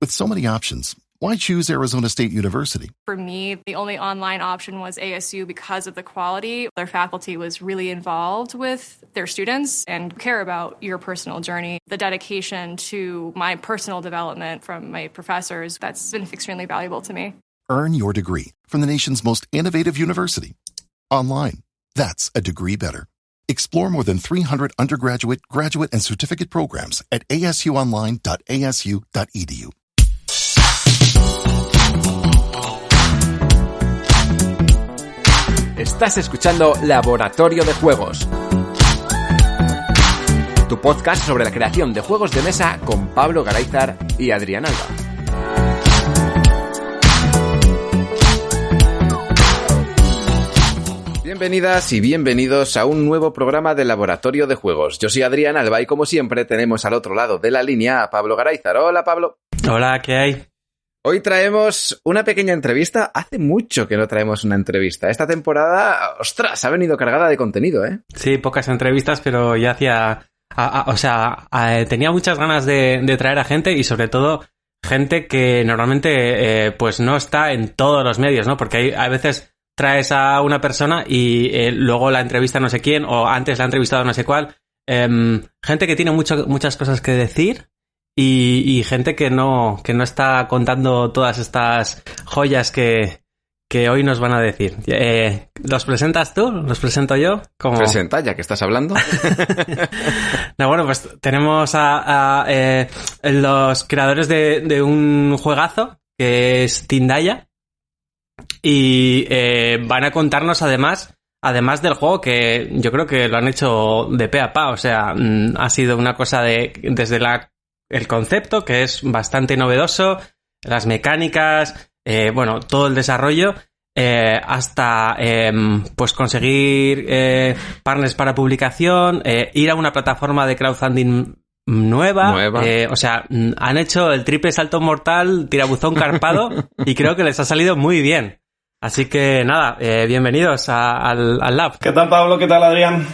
With so many options, why choose Arizona State University? For me, the only online option was ASU because of the quality. Their faculty was really involved with their students and care about your personal journey. The dedication to my personal development from my professors, that's been extremely valuable to me. Earn your degree from the nation's most innovative university. Online. That's a degree better. Explore more than 300 undergraduate, graduate, and certificate programs at asuonline.asu.edu. Estás escuchando Laboratorio de Juegos, tu podcast sobre la creación de juegos de mesa con Pablo Garayzar y Adrián Alba. Bienvenidas y bienvenidos a un nuevo programa de Laboratorio de Juegos. Yo soy Adrián Alba y como siempre tenemos al otro lado de la línea a Pablo Garayzar. Hola, Pablo. Hola, ¿qué hay? Hoy traemos una pequeña entrevista. Hace mucho que no traemos una entrevista. Esta temporada, ostras, ha venido cargada de contenido, ¿eh? Sí, pocas entrevistas, pero ya tenía muchas ganas de traer a gente y sobre todo gente que normalmente pues no está en todos los medios, ¿no? Porque a veces traes a una persona y luego la entrevista no sé quién o antes la ha entrevistado no sé cuál. Gente que tiene muchas cosas que decir. Y gente que no está contando todas estas joyas que hoy nos van a decir. ¿Los presentas tú? ¿Los presento yo? Presenta, ya que estás hablando. No, bueno, pues tenemos a los creadores de un juegazo que es Tindaya. Y van a contarnos además del juego, que yo creo que lo han hecho de pe a pa. O sea, ha sido una cosa desde el concepto, que es bastante novedoso, las mecánicas, todo el desarrollo, hasta pues conseguir partners para publicación, ir a una plataforma de crowdfunding nueva. O sea, han hecho el triple salto mortal, tirabuzón carpado, y creo que les ha salido muy bien. Así que nada, bienvenidos al Lab. ¿Qué tal, Pablo? ¿Qué tal, Adrián?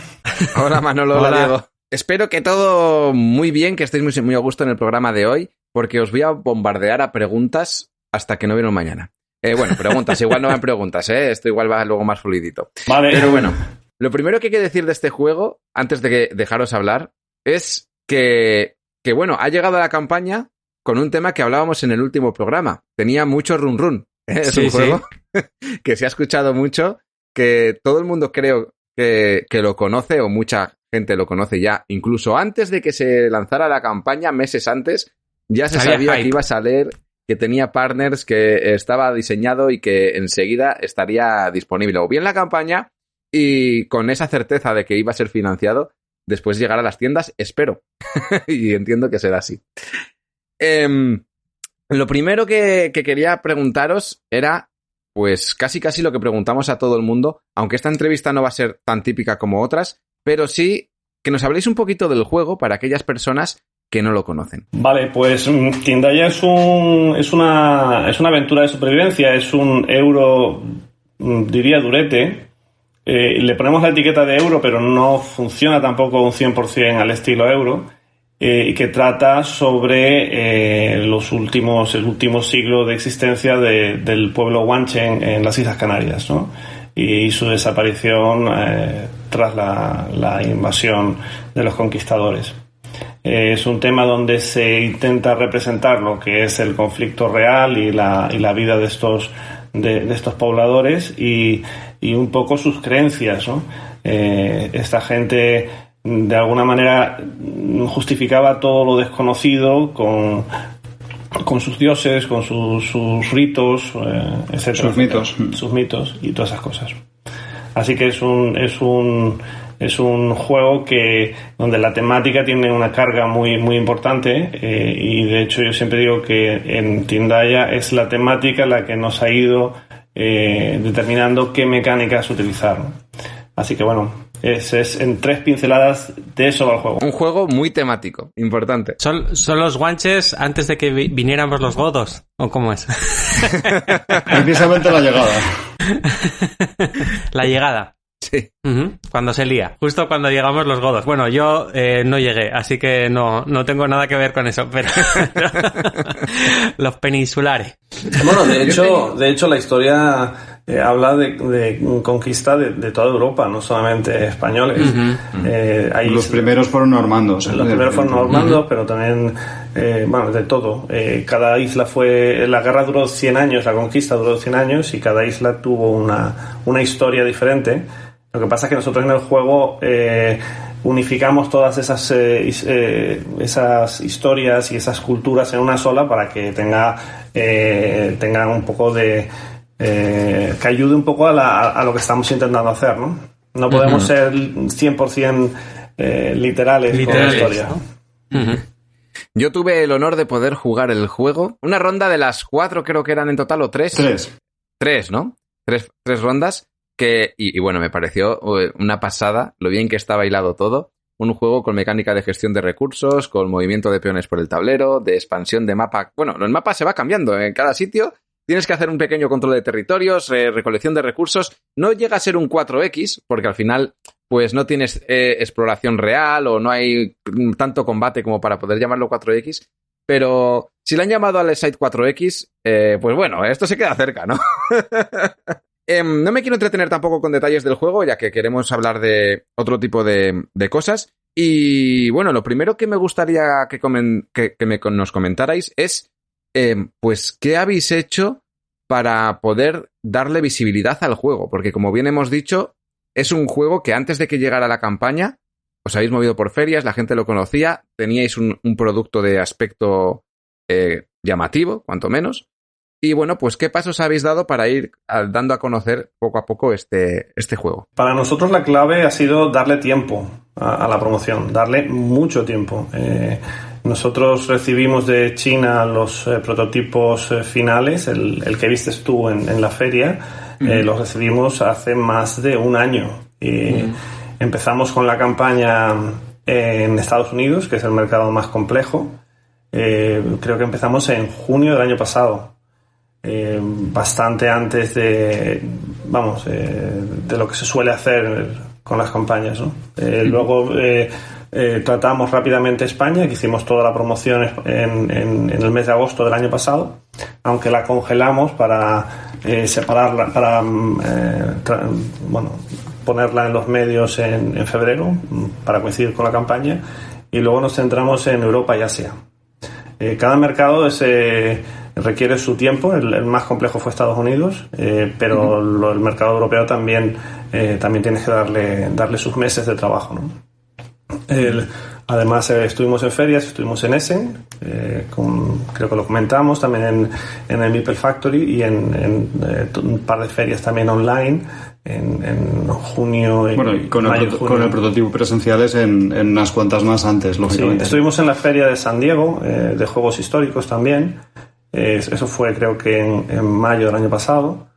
Hola, Manolo. Hola, Diego. Espero que todo muy bien, que estéis muy a gusto en el programa de hoy, porque os voy a bombardear a preguntas hasta que no viene mañana. Preguntas, igual no van preguntas, esto igual va luego más fluidito. Vale. Pero bueno, lo primero que hay que decir de este juego, antes de dejaros hablar, es que ha llegado a la campaña con un tema que hablábamos en el último programa. Tenía mucho run run. Es un juego que se ha escuchado mucho, que todo el mundo creo que lo conoce, o mucha gente lo conoce ya, incluso antes de que se lanzara la campaña, meses antes, ya se sabía que iba a salir, que tenía partners, que estaba diseñado y que enseguida estaría disponible, o bien la campaña, y con esa certeza de que iba a ser financiado, después llegar a las tiendas, espero, y entiendo que será así. Lo primero que quería preguntaros era, pues casi lo que preguntamos a todo el mundo, aunque esta entrevista no va a ser tan típica como otras, pero sí que nos habléis un poquito del juego para aquellas personas que no lo conocen. Vale, pues Tindaya es una aventura de supervivencia, es un euro, diría durete. Le ponemos la etiqueta de euro, pero no funciona tampoco un 100% al estilo euro, y que trata sobre el último siglo de existencia del pueblo guanche en las Islas Canarias, ¿no? Y su desaparición tras la invasión de los conquistadores. Es un tema donde se intenta representar lo que es el conflicto real y la vida de estos pobladores y un poco sus creencias, ¿no? Esta gente de alguna manera justificaba todo lo desconocido con sus dioses, con sus ritos, etcétera. Sus mitos y todas esas cosas. Así que es un juego donde la temática tiene una carga muy, muy importante, y de hecho yo siempre digo que en Tindaya es la temática la que nos ha ido determinando qué mecánicas utilizar, ¿no? Así que es en 3 pinceladas de eso va el juego. Un juego muy temático, importante. ¿Son los guanches antes de que viniéramos los godos? ¿O cómo es? Precisamente la llegada. La llegada. Sí. Sí. Cuando se lía, justo cuando llegamos los godos. Bueno, yo no llegué, así que no tengo nada que ver con eso, pero los peninsulares. Bueno, de hecho la historia habla de conquista de toda Europa, no solamente españoles. Los primeros fueron normandos. Los primeros fueron normandos, pero también, de todo. Cada isla la guerra duró 100 años, la conquista duró 100 años y cada isla tuvo una historia diferente. Lo que pasa es que nosotros en el juego unificamos todas esas historias y esas culturas en una sola para que tenga un poco de... que ayude un poco a lo que estamos intentando hacer, ¿no? No podemos ser 100% literales con la historia. ¿No? Yo tuve el honor de poder jugar el juego. Una ronda de las 4 creo que eran en total, o 3. 3, ¿no? 3 rondas. Y bueno, me pareció una pasada lo bien que estaba hilado todo. Un juego con mecánica de gestión de recursos, con movimiento de peones por el tablero, de expansión de mapa. Bueno, el mapa se va cambiando en cada sitio. Tienes que hacer un pequeño control de territorios, recolección de recursos. No llega a ser un 4X, porque al final pues no tienes exploración real o no hay tanto combate como para poder llamarlo 4X. Pero si le han llamado al Side 4X, pues bueno, esto se queda cerca, ¿no? No me quiero entretener tampoco con detalles del juego, ya que queremos hablar de otro tipo de cosas. Y bueno, lo primero que me gustaría que nos comentarais es, pues, ¿qué habéis hecho para poder darle visibilidad al juego? Porque como bien hemos dicho, es un juego que antes de que llegara la campaña, os habéis movido por ferias, la gente lo conocía, teníais un producto de aspecto llamativo, cuanto menos. Y bueno, pues ¿qué pasos habéis dado para ir dando a conocer poco a poco este juego? Para nosotros la clave ha sido darle tiempo a la promoción, darle mucho tiempo. Nosotros recibimos de China los prototipos finales, el que vistes tú en la feria, los recibimos hace más de un año. Empezamos con la campaña en Estados Unidos, que es el mercado más complejo. Creo que empezamos en junio del año pasado. Bastante antes de lo que se suele hacer con las campañas, ¿no? Luego tratamos rápidamente España, que hicimos toda la promoción en el mes de agosto del año pasado, aunque la congelamos para separarla, para ponerla en los medios en febrero para coincidir con la campaña, y luego nos centramos en Europa y Asia. Cada mercado requiere su tiempo. El más complejo fue Estados Unidos, pero el mercado europeo también tienes que darle sus meses de trabajo, ¿no? Además estuvimos en ferias, estuvimos en Essen, creo que lo comentamos también en el Meeple Factory, y en un par de ferias también online en junio y con el prototipo presenciales en unas cuantas más antes, lógicamente. Sí, estuvimos en la feria de San Diego de juegos históricos también. Eso fue creo que en mayo del año pasado.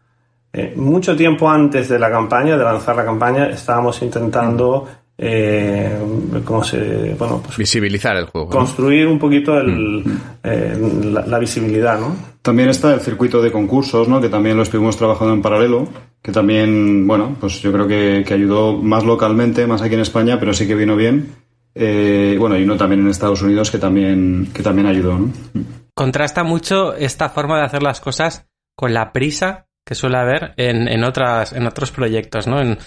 Mucho tiempo antes de lanzar la campaña, estábamos intentando visibilizar el juego, construir un poquito la visibilidad, ¿no? También está el circuito de concursos, ¿no? Que también lo estuvimos trabajando en paralelo, que también, pues yo creo que ayudó más localmente, más aquí en España, pero sí que vino bien. Y uno también en Estados Unidos que también ayudó, ¿no? Contrasta mucho esta forma de hacer las cosas con la prisa que suele haber en otros proyectos, ¿no?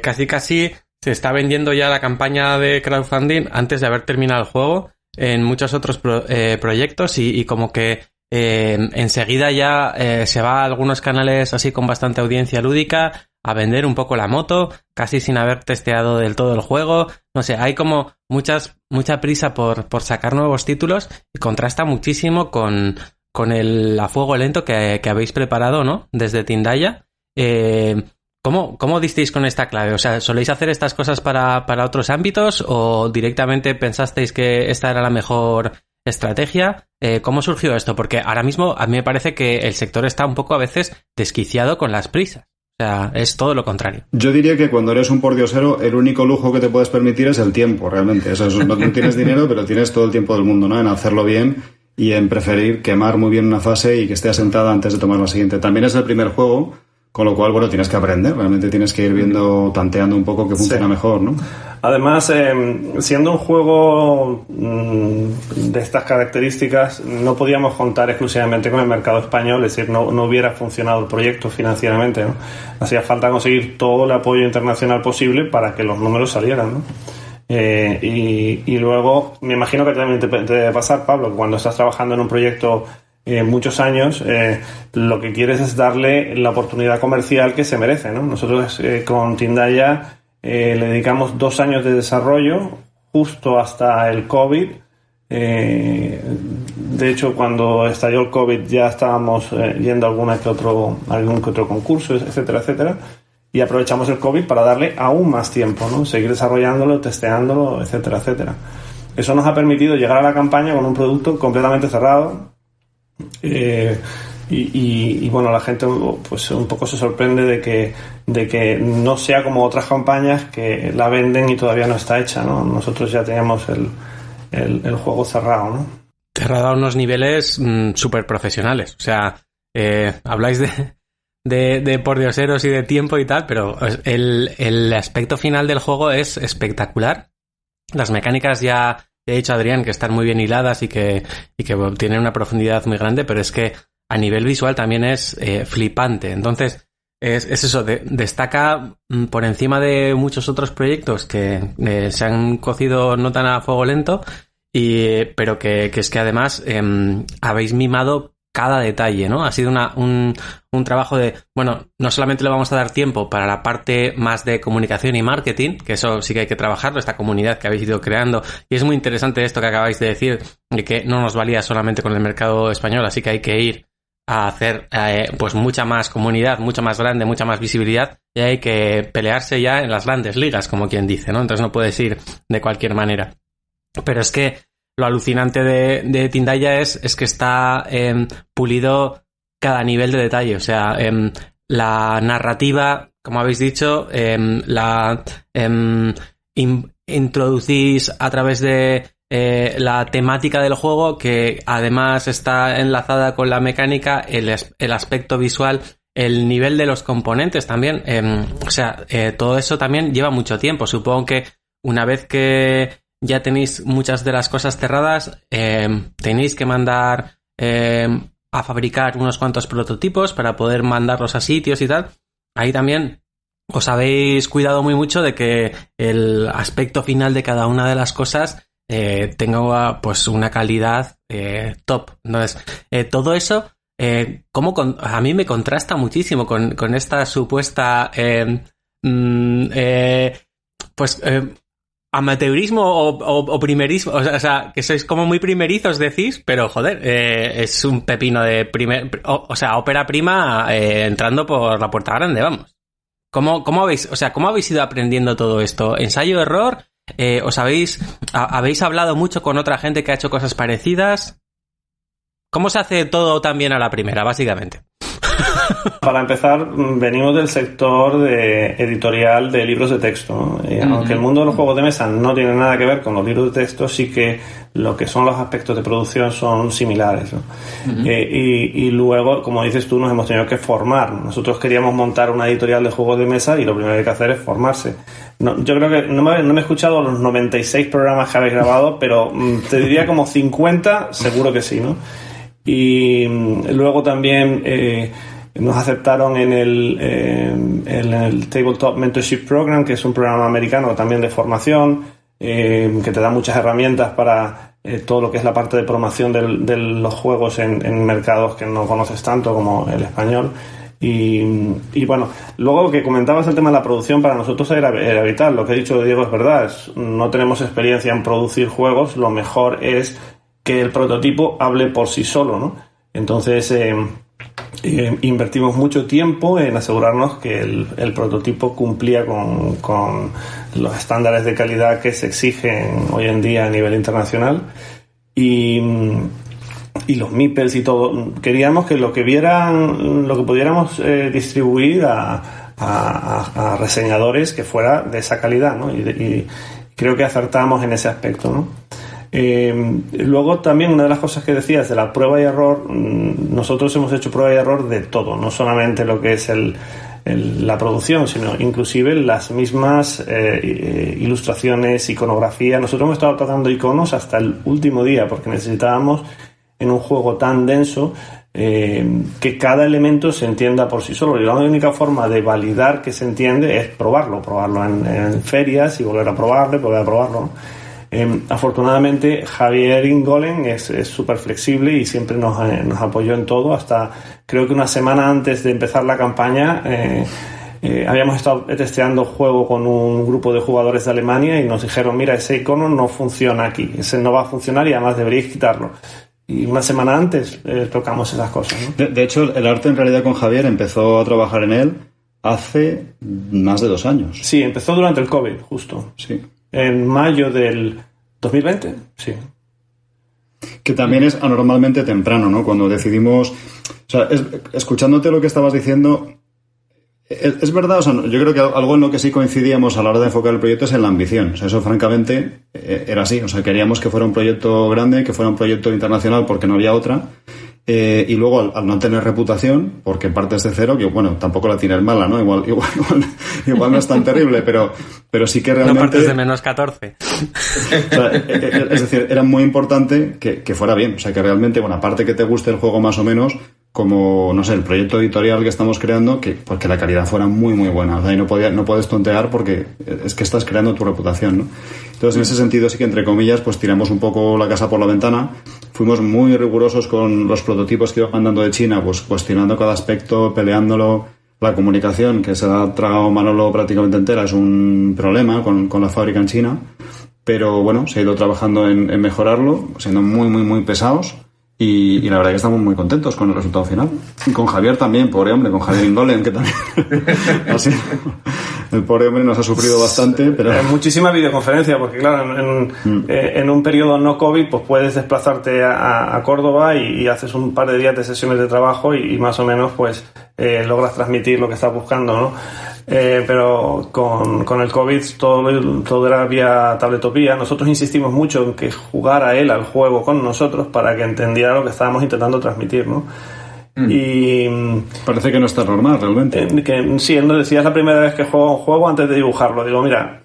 Casi se está vendiendo ya la campaña de crowdfunding antes de haber terminado el juego en muchos otros proyectos, y como que enseguida ya se va a algunos canales así con bastante audiencia lúdica a vender un poco la moto, casi sin haber testeado del todo el juego. No sé, hay como mucha prisa por sacar nuevos títulos, y contrasta muchísimo con el a fuego lento que habéis preparado, ¿no? Desde Tindaya. ¿Cómo disteis con esta clave? O sea, ¿soléis hacer estas cosas para otros ámbitos o directamente pensasteis que esta era la mejor estrategia? ¿Cómo surgió esto? Porque ahora mismo a mí me parece que el sector está un poco a veces desquiciado con las prisas. O sea, es todo lo contrario. Yo diría que cuando eres un pordiosero, el único lujo que te puedes permitir es el tiempo, realmente. No tienes dinero, pero tienes todo el tiempo del mundo, ¿no? En hacerlo bien y en preferir quemar muy bien una fase y que esté asentada antes de tomar la siguiente. También es el primer juego, Con lo cual, bueno, tienes que aprender, realmente tienes que ir viendo, tanteando un poco qué funciona mejor, ¿no? Además, siendo un juego de estas características, no podíamos contar exclusivamente con el mercado español, es decir, no hubiera funcionado el proyecto financieramente, ¿no? Hacía falta conseguir todo el apoyo internacional posible para que los números salieran, ¿no? Y luego, me imagino que también te debe pasar, Pablo, que cuando estás trabajando en un proyecto muchos años, lo que quieres es darle la oportunidad comercial que se merece, ¿no? Nosotros con Tindaya le dedicamos 2 años de desarrollo, justo hasta el COVID. De hecho, cuando estalló el COVID ya estábamos yendo a algún que otro concurso, etcétera, etcétera. Y aprovechamos el COVID para darle aún más tiempo, ¿no? Seguir desarrollándolo, testeándolo, etcétera, etcétera. Eso nos ha permitido llegar a la campaña con un producto completamente cerrado. Y bueno, la gente pues un poco se sorprende de que no sea como otras campañas que la venden y todavía no está hecha, ¿no? Nosotros ya teníamos el juego cerrado, ¿no? Cerrado a unos niveles súper profesionales. O sea, habláis de pordioseros y de tiempo y tal, pero el aspecto final del juego es espectacular. Las mecánicas ya he dicho, Adrián, que están muy bien hiladas y que tienen una profundidad muy grande, pero es que a nivel visual también es flipante. Entonces, es eso, destaca por encima de muchos otros proyectos que se han cocido no tan a fuego lento, pero que es que además habéis mimado cada detalle, ¿no? Ha sido un trabajo de, bueno, no solamente le vamos a dar tiempo para la parte más de comunicación y marketing, que eso sí que hay que trabajarlo, esta comunidad que habéis ido creando, y es muy interesante esto que acabáis de decir, de que no nos valía solamente con el mercado español, así que hay que ir a hacer pues mucha más comunidad, mucho más grande, mucha más visibilidad, y hay que pelearse ya en las grandes ligas, como quien dice, ¿no? Entonces no puedes ir de cualquier manera. Pero es que lo alucinante de Tindaya es que está pulido cada nivel de detalle. O sea, la narrativa, como habéis dicho, introducís a través de la temática del juego, que además está enlazada con la mecánica, el aspecto visual, el nivel de los componentes también. Todo eso también lleva mucho tiempo. Supongo que una vez que ya tenéis muchas de las cosas cerradas, tenéis que mandar a fabricar unos cuantos prototipos para poder mandarlos a sitios y tal. Ahí también os habéis cuidado muy mucho de que el aspecto final de cada una de las cosas tenga pues una calidad top. Entonces, todo eso a mí me contrasta muchísimo con esta supuesta amateurismo o primerismo, o sea, que sois como muy primerizos, decís, pero joder, es un pepino de ópera prima entrando por la puerta grande, vamos. ¿Cómo habéis ido aprendiendo todo esto? ¿Ensayo-error? ¿Habéis hablado mucho con otra gente que ha hecho cosas parecidas? ¿Cómo se hace todo tan bien a la primera, básicamente? Para empezar, venimos del sector editorial de libros de texto, ¿no? Aunque el mundo de los juegos de mesa no tiene nada que ver con los libros de texto, sí que lo que son los aspectos de producción son similares, ¿no? Y luego, como dices tú, nos hemos tenido que formar. Nosotros queríamos montar una editorial de juegos de mesa y lo primero que hay que hacer es formarse. Yo creo que no me he escuchado los 96 programas que habéis grabado, pero te diría como 50, seguro que sí, ¿no? Y luego también nos aceptaron en el Tabletop Mentorship Program, que es un programa americano también de formación, que te da muchas herramientas para todo lo que es la parte de promoción de los juegos en mercados que no conoces tanto como el español. Y bueno, luego que comentabas el tema de la producción, para nosotros era vital. Lo que ha dicho Diego es verdad, no tenemos experiencia en producir juegos, lo mejor es que el prototipo hable por sí solo, ¿no? Entonces invertimos mucho tiempo en asegurarnos que el prototipo cumplía con los estándares de calidad que se exigen hoy en día a nivel internacional, y los meeples y todo. Queríamos que lo que pudiéramos distribuir a reseñadores que fuera de esa calidad, ¿no? Y creo que acertamos en ese aspecto, ¿no? Luego también una de las cosas que decías de la prueba y error, nosotros hemos hecho prueba y error de todo, no solamente lo que es la producción, sino inclusive las mismas ilustraciones, iconografía. Nosotros hemos estado tratando iconos hasta el último día porque necesitábamos en un juego tan denso que cada elemento se entienda por sí solo, y la única forma de validar que se entiende es probarlo en ferias y volver a probarlo. Afortunadamente Javier Ingolen es súper flexible y siempre nos apoyó en todo. Hasta creo que una semana antes de empezar la campaña habíamos estado testeando juego con un grupo de jugadores de Alemania y nos dijeron, mira, ese icono no funciona aquí, ese no va a funcionar y además deberíais quitarlo. Y una semana antes tocamos esas cosas, ¿no? De hecho, el arte en realidad con Javier empezó a trabajar en él hace más de 2 años. Sí, empezó durante el COVID, justo. Sí. En mayo del 2020, sí. Que también es anormalmente temprano, ¿no? Cuando decidimos... O sea, escuchándote lo que estabas diciendo, es verdad, o sea, yo creo que algo en lo que sí coincidíamos a la hora de enfocar el proyecto es en la ambición. O sea, eso francamente era así. O sea, queríamos que fuera un proyecto grande, que fuera un proyecto internacional porque no había otra. Y luego al no tener reputación, porque partes de cero, que bueno, tampoco la tienes mala, ¿no? Igual no es tan terrible, pero sí que realmente... No partes de menos 14. O sea, es decir, era muy importante que fuera bien. O sea, que realmente, bueno, aparte que te guste el juego más o menos, como, no sé, el proyecto editorial que estamos creando, pues que la calidad fuera muy, muy buena. O sea, y no puedes tontear porque es que estás creando tu reputación, ¿no? Entonces, en ese sentido, sí que, entre comillas, pues tiramos un poco la casa por la ventana. Fuimos muy rigurosos con los prototipos que iba mandando de China, pues cuestionando cada aspecto, peleándolo. La comunicación, que se ha tragado Manolo prácticamente entera, es un problema con la fábrica en China. Pero bueno, se ha ido trabajando en mejorarlo, siendo muy, muy, muy pesados. Y la verdad que estamos muy contentos con el resultado final. Y con Javier también, pobre hombre, con Javier Ingolen, que también... Así, el pobre hombre nos ha sufrido bastante, pero... Muchísima videoconferencia, porque claro, en un periodo no COVID, pues puedes desplazarte a Córdoba y haces un par de días de sesiones de trabajo y más o menos pues logras transmitir lo que estás buscando, ¿no? Pero con el COVID todo era vía tabletopía. Nosotros insistimos mucho en que jugara él al juego con nosotros para que entendiera lo que estábamos intentando transmitir, ¿no? Y parece que no está normal realmente. Sí, él nos decía, es la primera vez que juego un juego antes de dibujarlo. Digo, mira,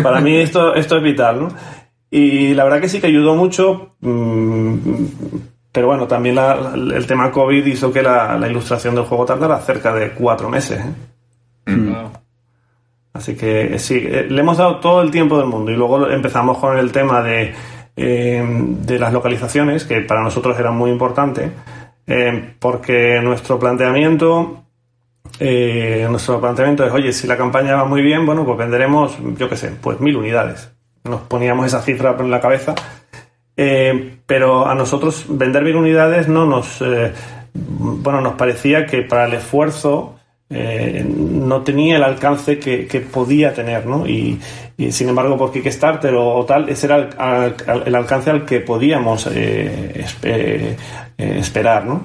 para mí esto es vital, ¿no? Y la verdad que sí que ayudó mucho, pero bueno, también el tema COVID hizo que la ilustración del juego tardara cerca de 4 meses, ¿eh? Wow. Así que sí, le hemos dado todo el tiempo del mundo y luego empezamos con el tema de las localizaciones, que para nosotros era muy importante, porque nuestro planteamiento es, oye, si la campaña va muy bien, bueno, pues venderemos, yo qué sé, pues 1000 unidades. Nos poníamos esa cifra en la cabeza, pero a nosotros vender 1000 unidades no nos parecía que para el esfuerzo no tenía el alcance que podía tener, ¿no? Y sin embargo, por Kickstarter o tal, ese era el alcance al que podíamos esperar, ¿no?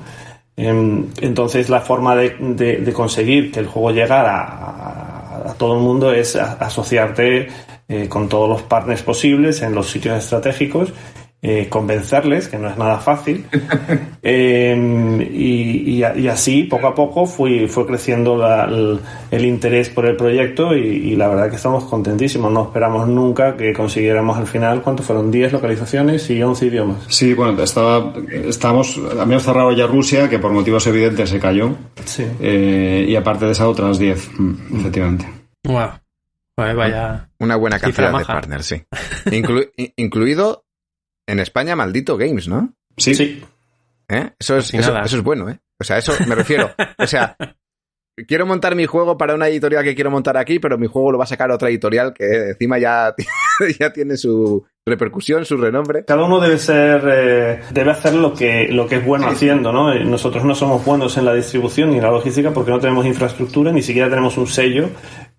Entonces, la forma de conseguir que el juego llegara a todo el mundo es asociarte con todos los partners posibles en los sitios estratégicos, convencerles, que no es nada fácil, y así poco a poco fue creciendo el interés por el proyecto y la verdad que estamos contentísimos. No esperamos nunca que consiguiéramos al final, ¿cuánto fueron? 10 localizaciones y 11 idiomas. Sí, bueno, habíamos cerrado ya Rusia, que por motivos evidentes se cayó, sí. Y aparte de esa otras 10, efectivamente. Wow. Vaya. Una buena cantidad de partners, sí. Incluido en España, Maldito Games, ¿no? Sí. Eso es bueno, ¿eh? O sea, eso me refiero. O sea, quiero montar mi juego para una editorial que quiero montar aquí, pero mi juego lo va a sacar otra editorial que encima ya tiene su repercusión, su renombre. Cada uno debe hacer lo que es bueno haciendo, ¿no? Nosotros no somos buenos en la distribución ni en la logística porque no tenemos infraestructura, ni siquiera tenemos un sello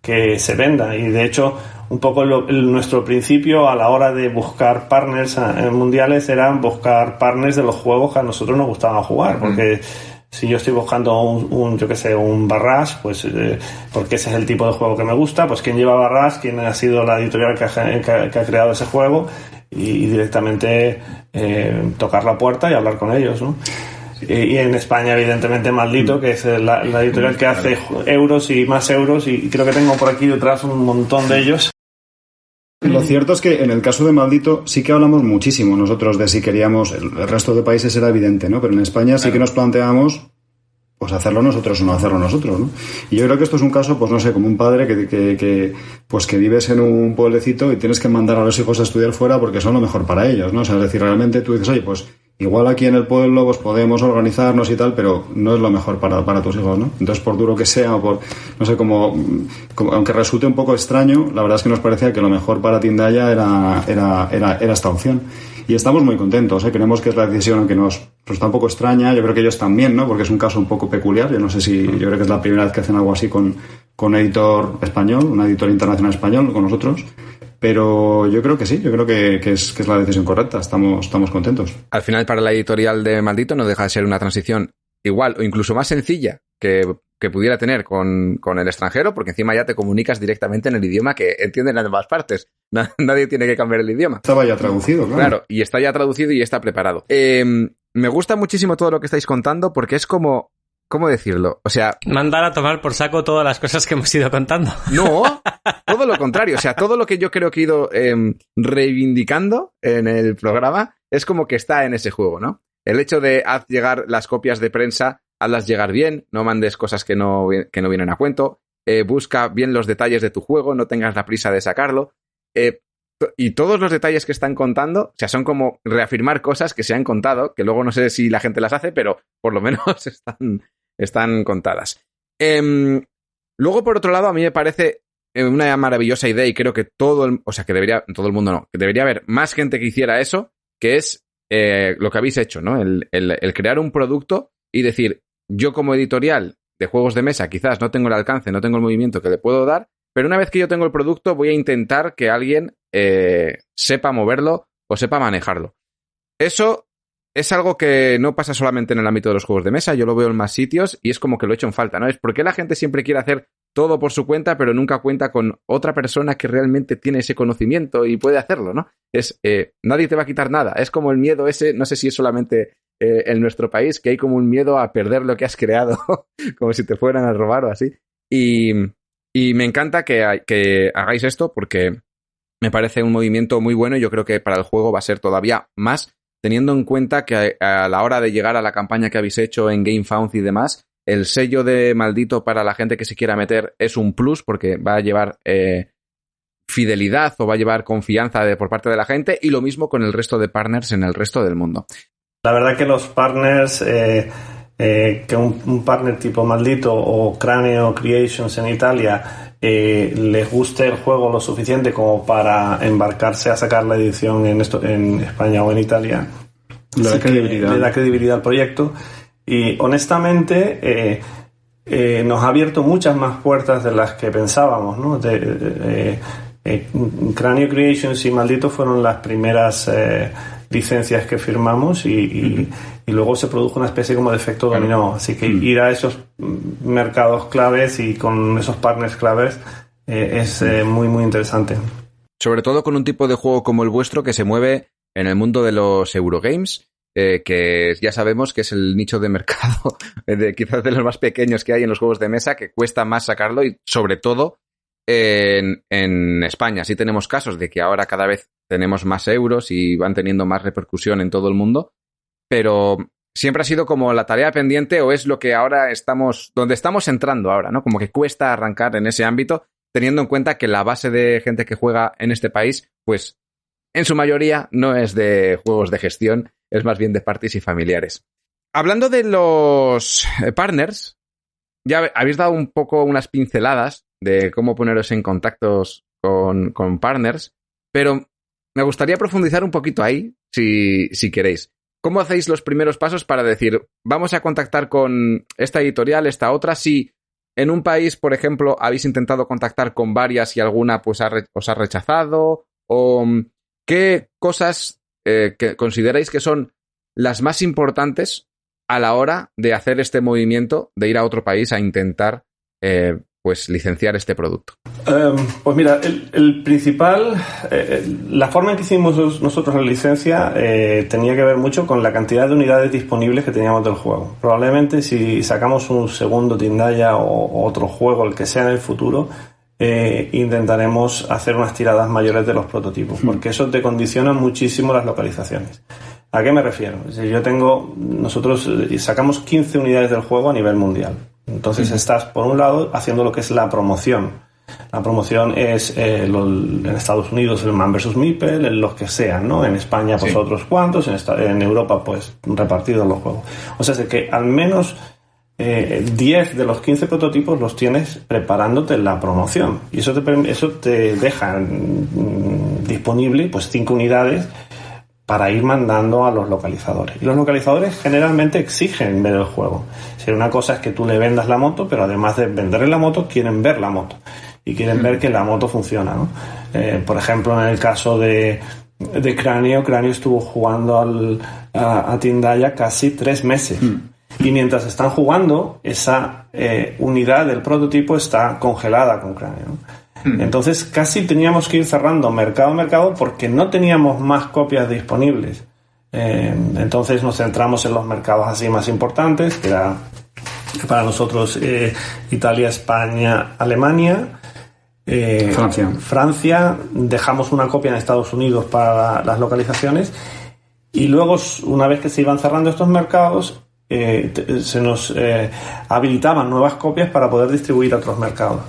que se venda. Y de hecho, un poco nuestro principio a la hora de buscar partners mundiales era buscar partners de los juegos que a nosotros nos gustaba jugar, porque si yo estoy buscando un Barras, pues porque ese es el tipo de juego que me gusta, pues quién lleva Barras, quién ha sido la editorial que ha creado ese juego, y directamente tocar la puerta y hablar con ellos, ¿no? Y en España, evidentemente, Maldito, que es la editorial que hace euros y más euros, y creo que tengo por aquí detrás un montón de ellos. Lo cierto es que en el caso de Maldito sí que hablamos muchísimo nosotros de si queríamos, el resto de países era evidente, ¿no? Pero en España sí que nos planteábamos pues hacerlo nosotros o no hacerlo nosotros, ¿no? Y yo creo que esto es un caso, pues no sé, como un padre que vives en un pueblecito y tienes que mandar a los hijos a estudiar fuera porque son lo mejor para ellos, ¿no? O sea, es decir, realmente tú dices, oye, pues igual aquí en el pueblo pues podemos organizarnos y tal, pero no es lo mejor para tus hijos, ¿no? Entonces, por duro que sea o por, no sé, como aunque resulte un poco extraño, la verdad es que nos parecía que lo mejor para Tindaya era esta opción. Y estamos muy contentos, ¿eh? Creemos que es la decisión, aunque nos está un poco extraña. Yo creo que ellos también, ¿no? Porque es un caso un poco peculiar. Yo no sé si... Yo creo que es la primera vez que hacen algo así con editor español, un editor internacional español, con nosotros. Pero yo creo que sí, yo creo que es la decisión correcta. Estamos contentos. Al final, para la editorial de Maldito no deja de ser una transición igual o incluso más sencilla que pudiera tener con el extranjero, porque encima ya te comunicas directamente en el idioma que entienden las demás partes. Nadie tiene que cambiar el idioma. Estaba ya traducido, claro. Claro, y está ya traducido y está preparado. Me gusta muchísimo todo lo que estáis contando porque es como... ¿Cómo decirlo? O sea... Mandar a tomar por saco todas las cosas que hemos ido contando. No, todo lo contrario. O sea, todo lo que yo creo que he ido reivindicando en el programa es como que está en ese juego, ¿no? El hecho de haz llegar las copias de prensa, hazlas llegar bien, no mandes cosas que no vienen a cuento, busca bien los detalles de tu juego, no tengas la prisa de sacarlo. Y todos los detalles que están contando, o sea, son como reafirmar cosas que se han contado, que luego no sé si la gente las hace, pero por lo menos están contadas. Luego, por otro lado, a mí me parece una maravillosa idea y creo que todo el mundo no, que debería haber más gente que hiciera eso, que es lo que habéis hecho, ¿no? El crear un producto y decir, yo como editorial de juegos de mesa quizás no tengo el alcance, no tengo el movimiento que le puedo dar, pero una vez que yo tengo el producto voy a intentar que alguien sepa moverlo o sepa manejarlo. Eso es algo que no pasa solamente en el ámbito de los juegos de mesa, yo lo veo en más sitios y es como que lo echo en falta, ¿no? Es porque la gente siempre quiere hacer todo por su cuenta, pero nunca cuenta con otra persona que realmente tiene ese conocimiento y puede hacerlo, ¿no? Nadie te va a quitar nada. Es como el miedo ese, no sé si es solamente en nuestro país, que hay como un miedo a perder lo que has creado, como si te fueran a robar o así. Y me encanta que hagáis esto porque me parece un movimiento muy bueno y yo creo que para el juego va a ser todavía más, teniendo en cuenta que a la hora de llegar a la campaña que habéis hecho en GameFound y demás, el sello de Maldito para la gente que se quiera meter es un plus porque va a llevar fidelidad o va a llevar confianza por parte de la gente, y lo mismo con el resto de partners en el resto del mundo. La verdad que los partners, que un partner tipo Maldito o Cranio Creations en Italia les guste el juego lo suficiente como para embarcarse a sacar la edición en España o en Italia, le da credibilidad al proyecto. Y honestamente nos ha abierto muchas más puertas de las que pensábamos, ¿no? Cranio Creations y Maldito fueron las primeras licencias que firmamos y luego se produjo una especie como de efecto dominó. Así que ir a esos mercados claves y con esos partners claves es muy, muy interesante. Sobre todo con un tipo de juego como el vuestro que se mueve en el mundo de los Eurogames, que ya sabemos que es el nicho de mercado quizás de los más pequeños que hay en los juegos de mesa, que cuesta más sacarlo, y sobre todo en España. Sí tenemos casos de que ahora cada vez tenemos más euros y van teniendo más repercusión en todo el mundo, pero siempre ha sido como la tarea pendiente, o es lo que ahora donde estamos entrando ahora, ¿no? Como que cuesta arrancar en ese ámbito, teniendo en cuenta que la base de gente que juega en este país, pues en su mayoría no es de juegos de gestión, es más bien de parties y familiares. Hablando de los partners, ya habéis dado un poco unas pinceladas de cómo poneros en contactos con partners, pero me gustaría profundizar un poquito ahí, si queréis. ¿Cómo hacéis los primeros pasos para decir, vamos a contactar con esta editorial, esta otra? Si en un país, por ejemplo, habéis intentado contactar con varias y alguna pues os ha rechazado, o qué cosas que consideráis que son las más importantes a la hora de hacer este movimiento de ir a otro país a intentar pues licenciar este producto? Pues mira, el principal, la forma en que hicimos nosotros la licencia tenía que ver mucho con la cantidad de unidades disponibles que teníamos del juego. Probablemente si sacamos un segundo Tindaya o otro juego, el que sea en el futuro, intentaremos hacer unas tiradas mayores de los prototipos, porque eso te condiciona muchísimo las localizaciones. ¿A qué me refiero? Nosotros sacamos 15 unidades del juego a nivel mundial. Entonces estás, por un lado, haciendo lo que es la promoción. La promoción es en Estados Unidos el Man vs. Meeple, en los que sean, ¿no? En España, pues otros cuantos, en Europa, pues repartidos los juegos. O sea, es que al menos 10 de los 15 prototipos los tienes preparándote en la promoción. Y eso te deja disponible pues 5 unidades para ir mandando a los localizadores. Y los localizadores generalmente exigen ver el juego. Si una cosa es que tú le vendas la moto, pero además de venderle la moto, quieren ver la moto. Y quieren ver que la moto funciona, ¿no? Por ejemplo, en el caso de Cráneo estuvo jugando a Tindaya casi 3 meses. Y mientras están jugando, esa unidad del prototipo está congelada con Cráneo, ¿no? Entonces casi teníamos que ir cerrando mercado a mercado porque no teníamos más copias disponibles. Entonces nos centramos en los mercados así más importantes, que era para nosotros Italia, España, Alemania, Francia. Dejamos una copia en Estados Unidos para las localizaciones y luego, una vez que se iban cerrando estos mercados, se nos habilitaban nuevas copias para poder distribuir a otros mercados.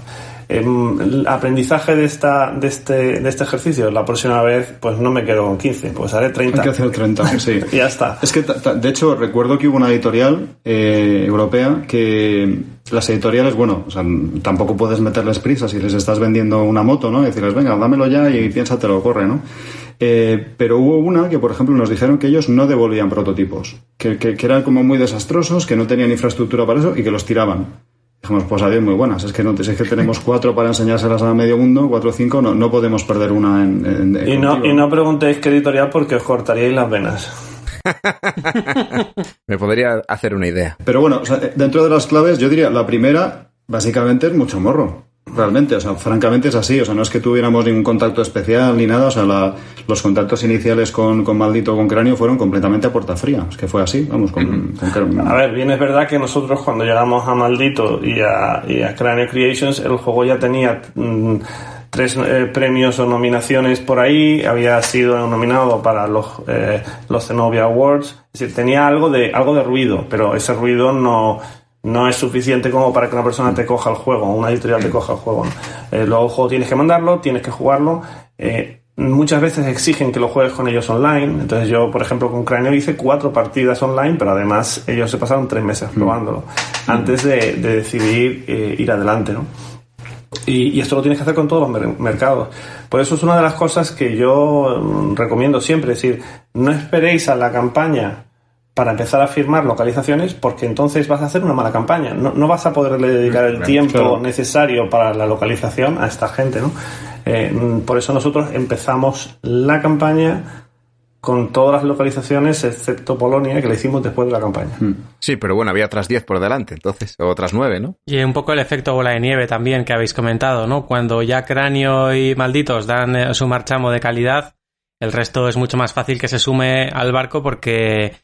El aprendizaje de este ejercicio, la próxima vez pues no me quedo con 15, pues haré 30. Hay que hacer 30, sí. Y ya está. Es que, de hecho, recuerdo que hubo una editorial europea que las editoriales, bueno, o sea, tampoco puedes meterles prisa si les estás vendiendo una moto, ¿no? Y decirles, venga, dámelo ya y piénsatelo, corre, ¿no? Pero hubo una que, por ejemplo, nos dijeron que ellos no devolvían prototipos, que eran como muy desastrosos, que no tenían infraestructura para eso y que los tiraban. Dijimos, pues adiós, muy buenas. Es que tenemos 4 para enseñárselas a medio mundo, 4 o 5, no podemos perder una y no preguntéis qué editorial porque os cortaríais las venas. Me podría hacer una idea. Pero bueno, o sea, dentro de las claves, yo diría, la primera, básicamente, es mucho morro. Realmente, o sea, francamente es así. O sea, no es que tuviéramos ningún contacto especial ni nada. O sea, los contactos iniciales con Maldito, con Cráneo, fueron completamente a puerta fría. Es que fue así, vamos, con A ver, bien es verdad que nosotros cuando llegamos a Maldito y a Cráneo Creations, el juego ya tenía 3 premios o nominaciones por ahí. Había sido nominado para los Zenobia Awards. Es decir, tenía algo de ruido, pero ese ruido no es suficiente como para que una persona te coja el juego, una editorial te coja el juego, ¿no? Luego el juego tienes que mandarlo, tienes que jugarlo. Muchas veces exigen que lo juegues con ellos online. Entonces yo, por ejemplo, con Cráneo hice 4 partidas online, pero además ellos se pasaron 3 meses probándolo antes de decidir ir adelante, ¿no? Y esto lo tienes que hacer con todos los mercados. Por eso es una de las cosas que yo recomiendo siempre. Es decir, no esperéis a la campaña para empezar a firmar localizaciones, porque entonces vas a hacer una mala campaña. No vas a poderle dedicar el tiempo necesario para la localización a esta gente, ¿no? Por eso nosotros empezamos la campaña con todas las localizaciones, excepto Polonia, que la hicimos después de la campaña. Sí, pero bueno, había otras 10 por delante, entonces, o otras 9, ¿no? Y un poco el efecto bola de nieve también que habéis comentado, ¿no? Cuando ya Cráneo y Malditos dan su marchamo de calidad, el resto es mucho más fácil que se sume al barco porque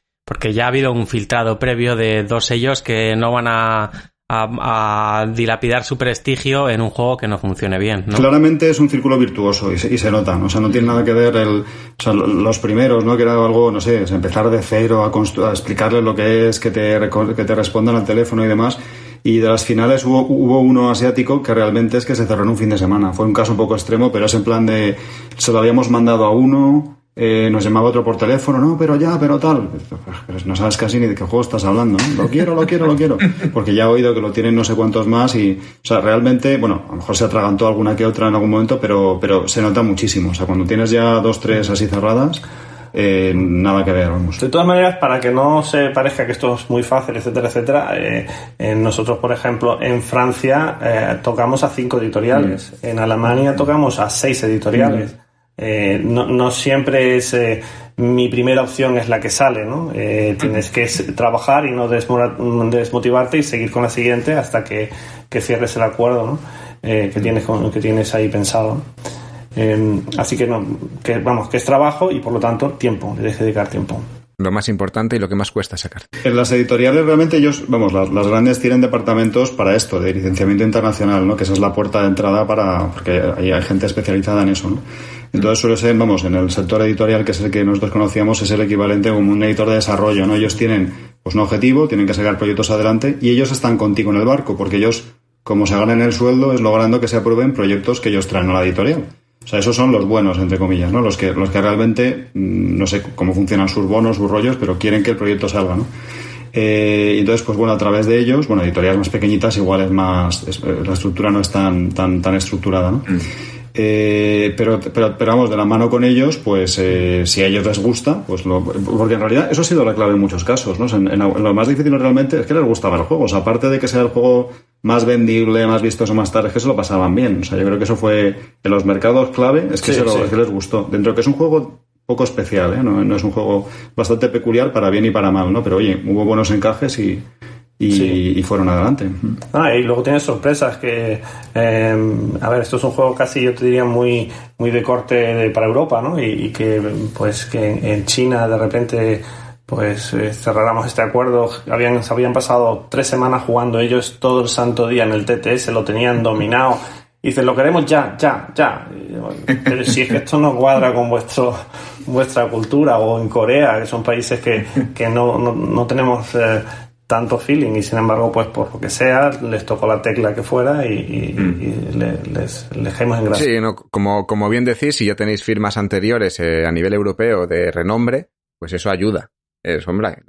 ya ha habido un filtrado previo de 2 sellos que no van a dilapidar su prestigio en un juego que no funcione bien, ¿no? Claramente es un círculo virtuoso y se nota, ¿no? O sea, no tiene nada que ver los primeros, ¿no? Que era algo, no sé, empezar de cero a explicarles lo que es, que te respondan al teléfono y demás. Y de las finales hubo uno asiático que realmente es que se cerró en un fin de semana. Fue un caso un poco extremo, pero es en plan de, se lo habíamos mandado a uno, nos llamaba otro por teléfono, no, pero tal. Pero no sabes casi ni de qué juego estás hablando, ¿no? Lo quiero. Porque ya he oído que lo tienen no sé cuántos más y, o sea, realmente, bueno, a lo mejor se atragantó alguna que otra en algún momento, pero se nota muchísimo. O sea, cuando tienes ya 2, 3 así cerradas, nada que ver, vamos. De todas maneras, para que no se parezca que esto es muy fácil, etcétera, nosotros, por ejemplo, en Francia tocamos a 5 editoriales. En Alemania tocamos a 6 editoriales. No siempre es mi primera opción es la que sale, ¿no? Tienes que trabajar y no desmotivarte y seguir con la siguiente hasta que cierres el acuerdo, ¿no? que tienes ahí pensado. Así que que es trabajo y por lo tanto tiempo, le tienes que dedicar tiempo. Lo más importante y lo que más cuesta sacar. En las editoriales realmente ellos, las grandes tienen departamentos para esto, de licenciamiento internacional, ¿no? Que esa es la puerta de entrada porque ahí hay gente especializada en eso, ¿no? Entonces suele ser, en el sector editorial, que es el que nosotros conocíamos, es el equivalente como un editor de desarrollo, ¿no? Ellos tienen pues un objetivo, tienen que sacar proyectos adelante y ellos están contigo en el barco, porque ellos, como se ganan el sueldo, es logrando que se aprueben proyectos que ellos traen a la editorial. O sea, esos son los buenos, entre comillas, ¿no? Los que realmente, no sé cómo funcionan sus bonos, sus rollos, pero quieren que el proyecto salga, ¿no? Entonces, pues bueno, a través de ellos, editoriales más pequeñitas, igual la estructura no es tan estructurada, ¿no? Pero vamos, de la mano con ellos, pues si a ellos les gusta, pues porque en realidad eso ha sido la clave en muchos casos, ¿no? O sea, en lo más difícil realmente es que les gustaba el juego. O sea, aparte de que sea el juego más vendible, más vistoso más tarde, es que se lo pasaban bien. O sea, yo creo que eso fue en los mercados clave, es que, es que les gustó. Dentro de que es un juego poco especial, ¿eh? No es un juego bastante peculiar para bien y para mal, ¿no? Pero oye, hubo buenos encajes y fueron adelante. Y luego tienes sorpresas que esto es un juego casi, yo te diría, muy de corte para Europa, ¿no? Y que pues que en China de repente pues cerráramos este acuerdo. Se habían pasado 3 semanas jugando ellos todo el santo día en el TTS, lo tenían dominado. Y dicen, lo queremos ya. Pero si es que esto no cuadra con vuestra cultura, o en Corea, que son países que no tenemos tanto feeling, y sin embargo, pues por lo que sea, les tocó la tecla que fuera y les caímos en gracia. Sí, no, como bien decís, si ya tenéis firmas anteriores a nivel europeo de renombre, pues eso ayuda. Hombre,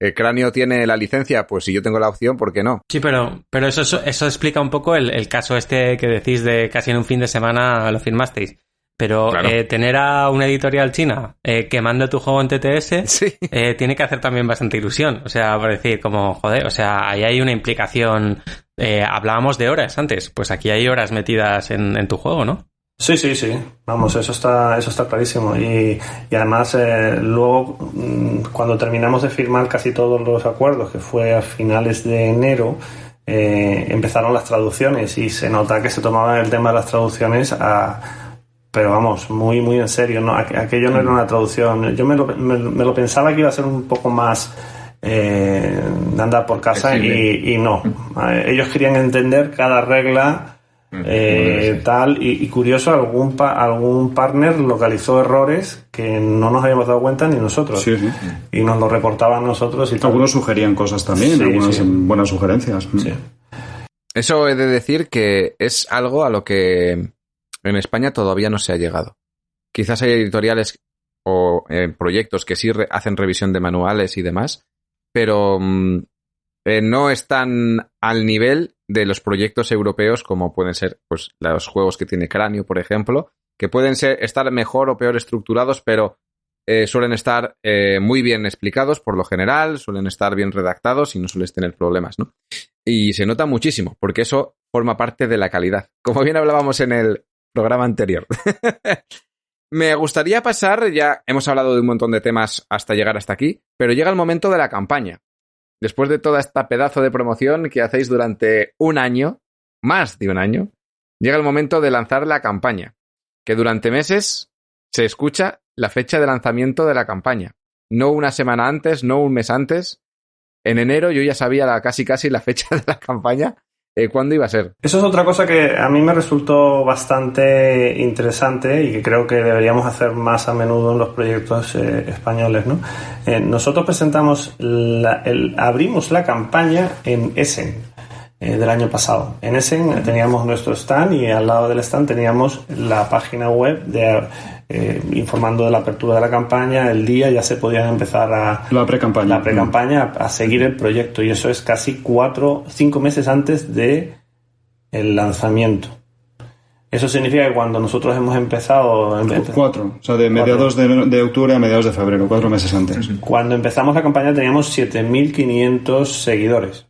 el Cráneo tiene la licencia, pues si yo tengo la opción, ¿por qué no? Sí, pero eso explica un poco el caso este que decís de casi en un fin de semana lo firmasteis. Pero claro, tener a una editorial china quemando tu juego en TTS sí, tiene que hacer también bastante ilusión. O sea, por decir, como, joder, o sea, ahí hay una implicación. Hablábamos de horas antes, pues aquí hay horas metidas en tu juego, ¿no? Sí. Vamos, eso está clarísimo. Y además, luego, cuando terminamos de firmar casi todos los acuerdos, que fue a finales de enero, empezaron las traducciones y se nota que se tomaba el tema de las traducciones pero vamos, muy muy en serio, ¿no? Aquello no era una traducción. Yo me lo pensaba que iba a ser un poco más de andar por casa y no. Ellos querían entender cada regla tal, y curioso, algún partner localizó errores que no nos habíamos dado cuenta ni nosotros. Sí. Y nos lo reportaban nosotros y tal. Algunos sugerían cosas también, algunas buenas sugerencias. Sí. Eso he de decir que es algo a lo que en España todavía no se ha llegado. Quizás hay editoriales o proyectos que sí hacen revisión de manuales y demás, pero no están al nivel de los proyectos europeos, como pueden ser pues los juegos que tiene Cráneo, por ejemplo, que pueden estar mejor o peor estructurados, pero suelen estar muy bien explicados por lo general, suelen estar bien redactados y no sueles tener problemas, ¿no? Y se nota muchísimo, porque eso forma parte de la calidad. Como bien hablábamos en el programa anterior. Me gustaría pasar, ya hemos hablado de un montón de temas hasta llegar hasta aquí, pero llega el momento de la campaña. Después de toda esta pedazo de promoción que hacéis durante un año, más de un año, llega el momento de lanzar la campaña, que durante meses se escucha la fecha de lanzamiento de la campaña. No una semana antes, no un mes antes. En enero yo ya sabía casi la fecha de la campaña. ¿Cuándo iba a ser? Eso es otra cosa que a mí me resultó bastante interesante y que creo que deberíamos hacer más a menudo en los proyectos españoles, ¿no? Nosotros abrimos la campaña en Essen del año pasado. En Essen teníamos nuestro stand y al lado del stand teníamos la página web informando de la apertura de la campaña, el día, ya se podía empezar la pre-campaña a seguir el proyecto, y eso es casi 4-5 meses antes de el lanzamiento. Eso significa que cuando nosotros hemos empezado... 4, o sea, de mediados de octubre a mediados de febrero, 4 meses antes. Cuando empezamos la campaña teníamos 7.500 seguidores,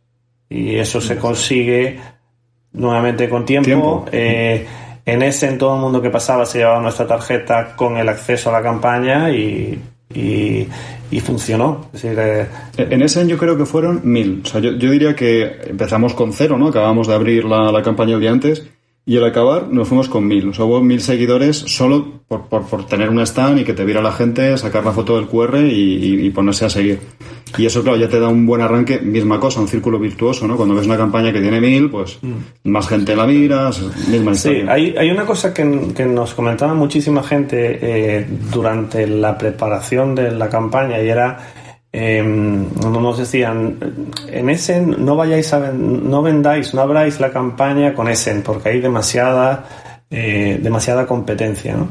y eso se consigue nuevamente con tiempo. En Essen todo el mundo que pasaba se llevaba nuestra tarjeta con el acceso a la campaña y funcionó. Es decir, en Essen yo creo que fueron 1000. O sea, yo diría que empezamos con 0, ¿no? Acabamos de abrir la campaña el día antes. Y al acabar nos fuimos con 1000. O sea, hubo 1000 seguidores solo por tener un stand y que te viera la gente, sacar la foto del QR y ponerse a seguir. Y eso, claro, ya te da un buen arranque. Misma cosa, un círculo virtuoso, ¿no? Cuando ves una campaña que tiene 1000, pues más gente la mira, misma historia. Sí, hay una cosa que nos comentaba muchísima gente durante la preparación de la campaña y era... nos decían, en Essen no vendáis, no abráis la campaña con Essen porque hay demasiada competencia, ¿no?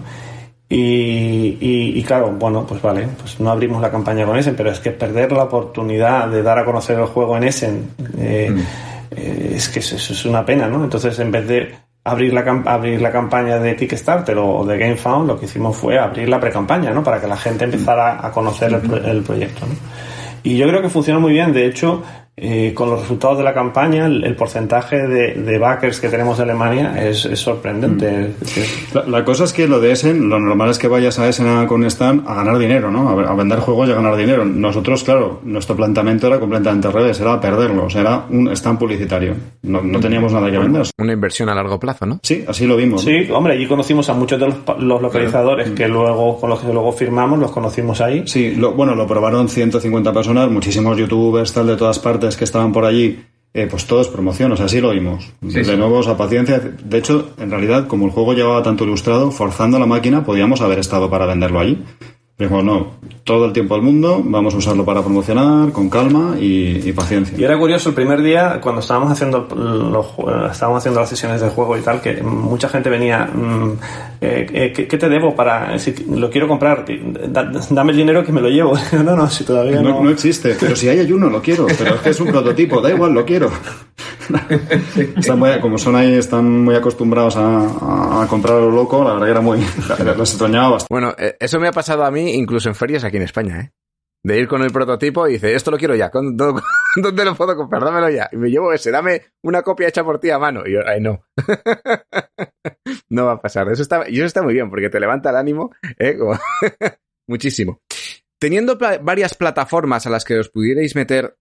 Y claro, bueno, pues vale, pues no abrimos la campaña con Essen, pero es que perder la oportunidad de dar a conocer el juego en Essen es que eso es una pena, ¿no? Entonces, en vez de abrir la campaña de Kickstarter o de GameFound, lo que hicimos fue abrir la pre-campaña, ¿no? Para que la gente empezara a conocer el proyecto, ¿no? Y yo creo que funciona muy bien. De hecho, con los resultados de la campaña, el porcentaje de backers que tenemos en Alemania es sorprendente. La cosa es que lo de Essen, lo normal es que vayas a Essen con stand a ganar dinero, ¿no? A vender juegos y a ganar dinero. Nosotros, claro, nuestro planteamiento era completamente al revés, era perderlo, o sea, era un stand publicitario. No teníamos nada que vender. Una inversión a largo plazo, ¿no? Sí, así lo vimos. Sí, hombre, allí conocimos a muchos de los localizadores que luego, con los que luego firmamos, los conocimos ahí. Sí, lo probaron 150 personas, muchísimos youtubers, tal, de todas partes que estaban por allí, pues todos promociones, así lo vimos. Sí, de nuevo, a paciencia. De hecho, en realidad, como el juego llevaba tanto ilustrado, forzando la máquina, podíamos haber estado para venderlo allí. Dijimos, no, todo el tiempo del mundo, vamos a usarlo para promocionar, con calma y paciencia. Y era curioso, el primer día, cuando estábamos haciendo las sesiones de juego y tal, que mucha gente venía, ¿qué te debo para, si lo quiero comprar, dame el dinero que me lo llevo? No, si todavía no existe, pero si hay ayuno, lo quiero, pero es que es un prototipo, da igual, lo quiero. Están muy acostumbrados a comprar a lo loco, la verdad que les extrañaba bastante. Bueno, eso me ha pasado a mí incluso en ferias aquí en España, ¿eh? De ir con el prototipo y dice, esto lo quiero ya, ¿dónde lo puedo comprar? Dámelo ya. Y me llevo ese, dame una copia hecha por ti a mano. Y yo, ay, no. No va a pasar. Eso está muy bien, porque te levanta el ánimo, como muchísimo. Teniendo varias plataformas a las que os pudierais meter,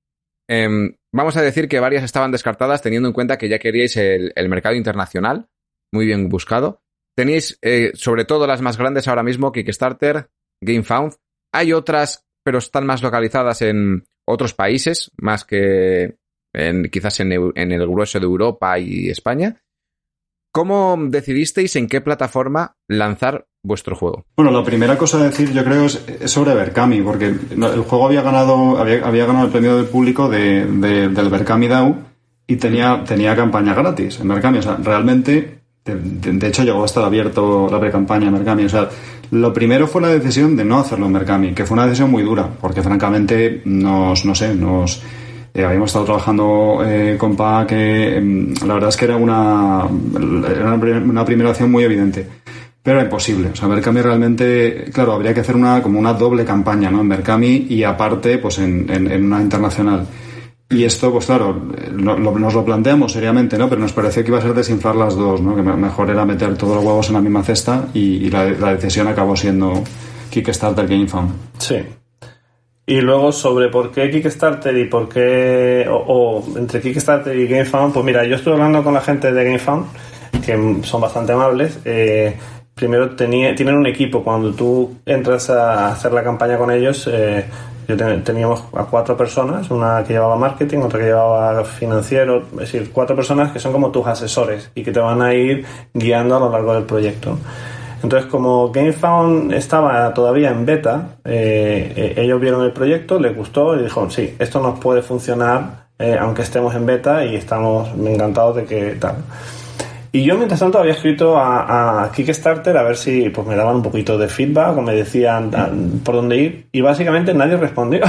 vamos a decir que varias estaban descartadas teniendo en cuenta que ya queríais el mercado internacional, muy bien buscado. Tenéis, sobre todo las más grandes ahora mismo, Kickstarter, GameFound. Hay otras, pero están más localizadas en otros países, más que quizás en el grueso de Europa y España. ¿Cómo decidisteis en qué plataforma lanzar vuestro juego? Bueno, la primera cosa a decir, yo creo, es sobre Berkami, porque el juego había ganado el premio del público del Berkami DAO y tenía campaña gratis en Berkami. O sea, realmente, de hecho, llegó a estar abierto la pre-campaña en Berkami. O sea, lo primero fue la decisión de no hacerlo en Berkami, que fue una decisión muy dura, porque francamente habíamos estado trabajando con PA, que la verdad es que era una primera acción muy evidente, pero era imposible. O sea, Berkami realmente, claro, habría que hacer como una doble campaña, ¿no? En Berkami y aparte, pues en una internacional. Y esto, pues claro, nos lo planteamos seriamente, ¿no? Pero nos pareció que iba a ser desinflar las dos, ¿no? Que mejor era meter todos los huevos en la misma cesta y la decisión acabó siendo Kickstarter GameFound. Sí. Y luego sobre por qué Kickstarter y por qué o entre Kickstarter y GameFound, pues mira, yo estuve hablando con la gente de GameFound, que son bastante amables. Primero tienen un equipo. Cuando tú entras a hacer la campaña con ellos, teníamos a 4 personas, una que llevaba marketing, otra que llevaba financiero, es decir, 4 personas que son como tus asesores y que te van a ir guiando a lo largo del proyecto. Entonces, como GameFound estaba todavía en beta, ellos vieron el proyecto, les gustó y dijeron, sí, esto nos puede funcionar aunque estemos en beta y estamos encantados de que tal. Y yo, mientras tanto, había escrito a Kickstarter a ver si pues me daban un poquito de feedback o me decían por dónde ir. Y básicamente nadie respondió.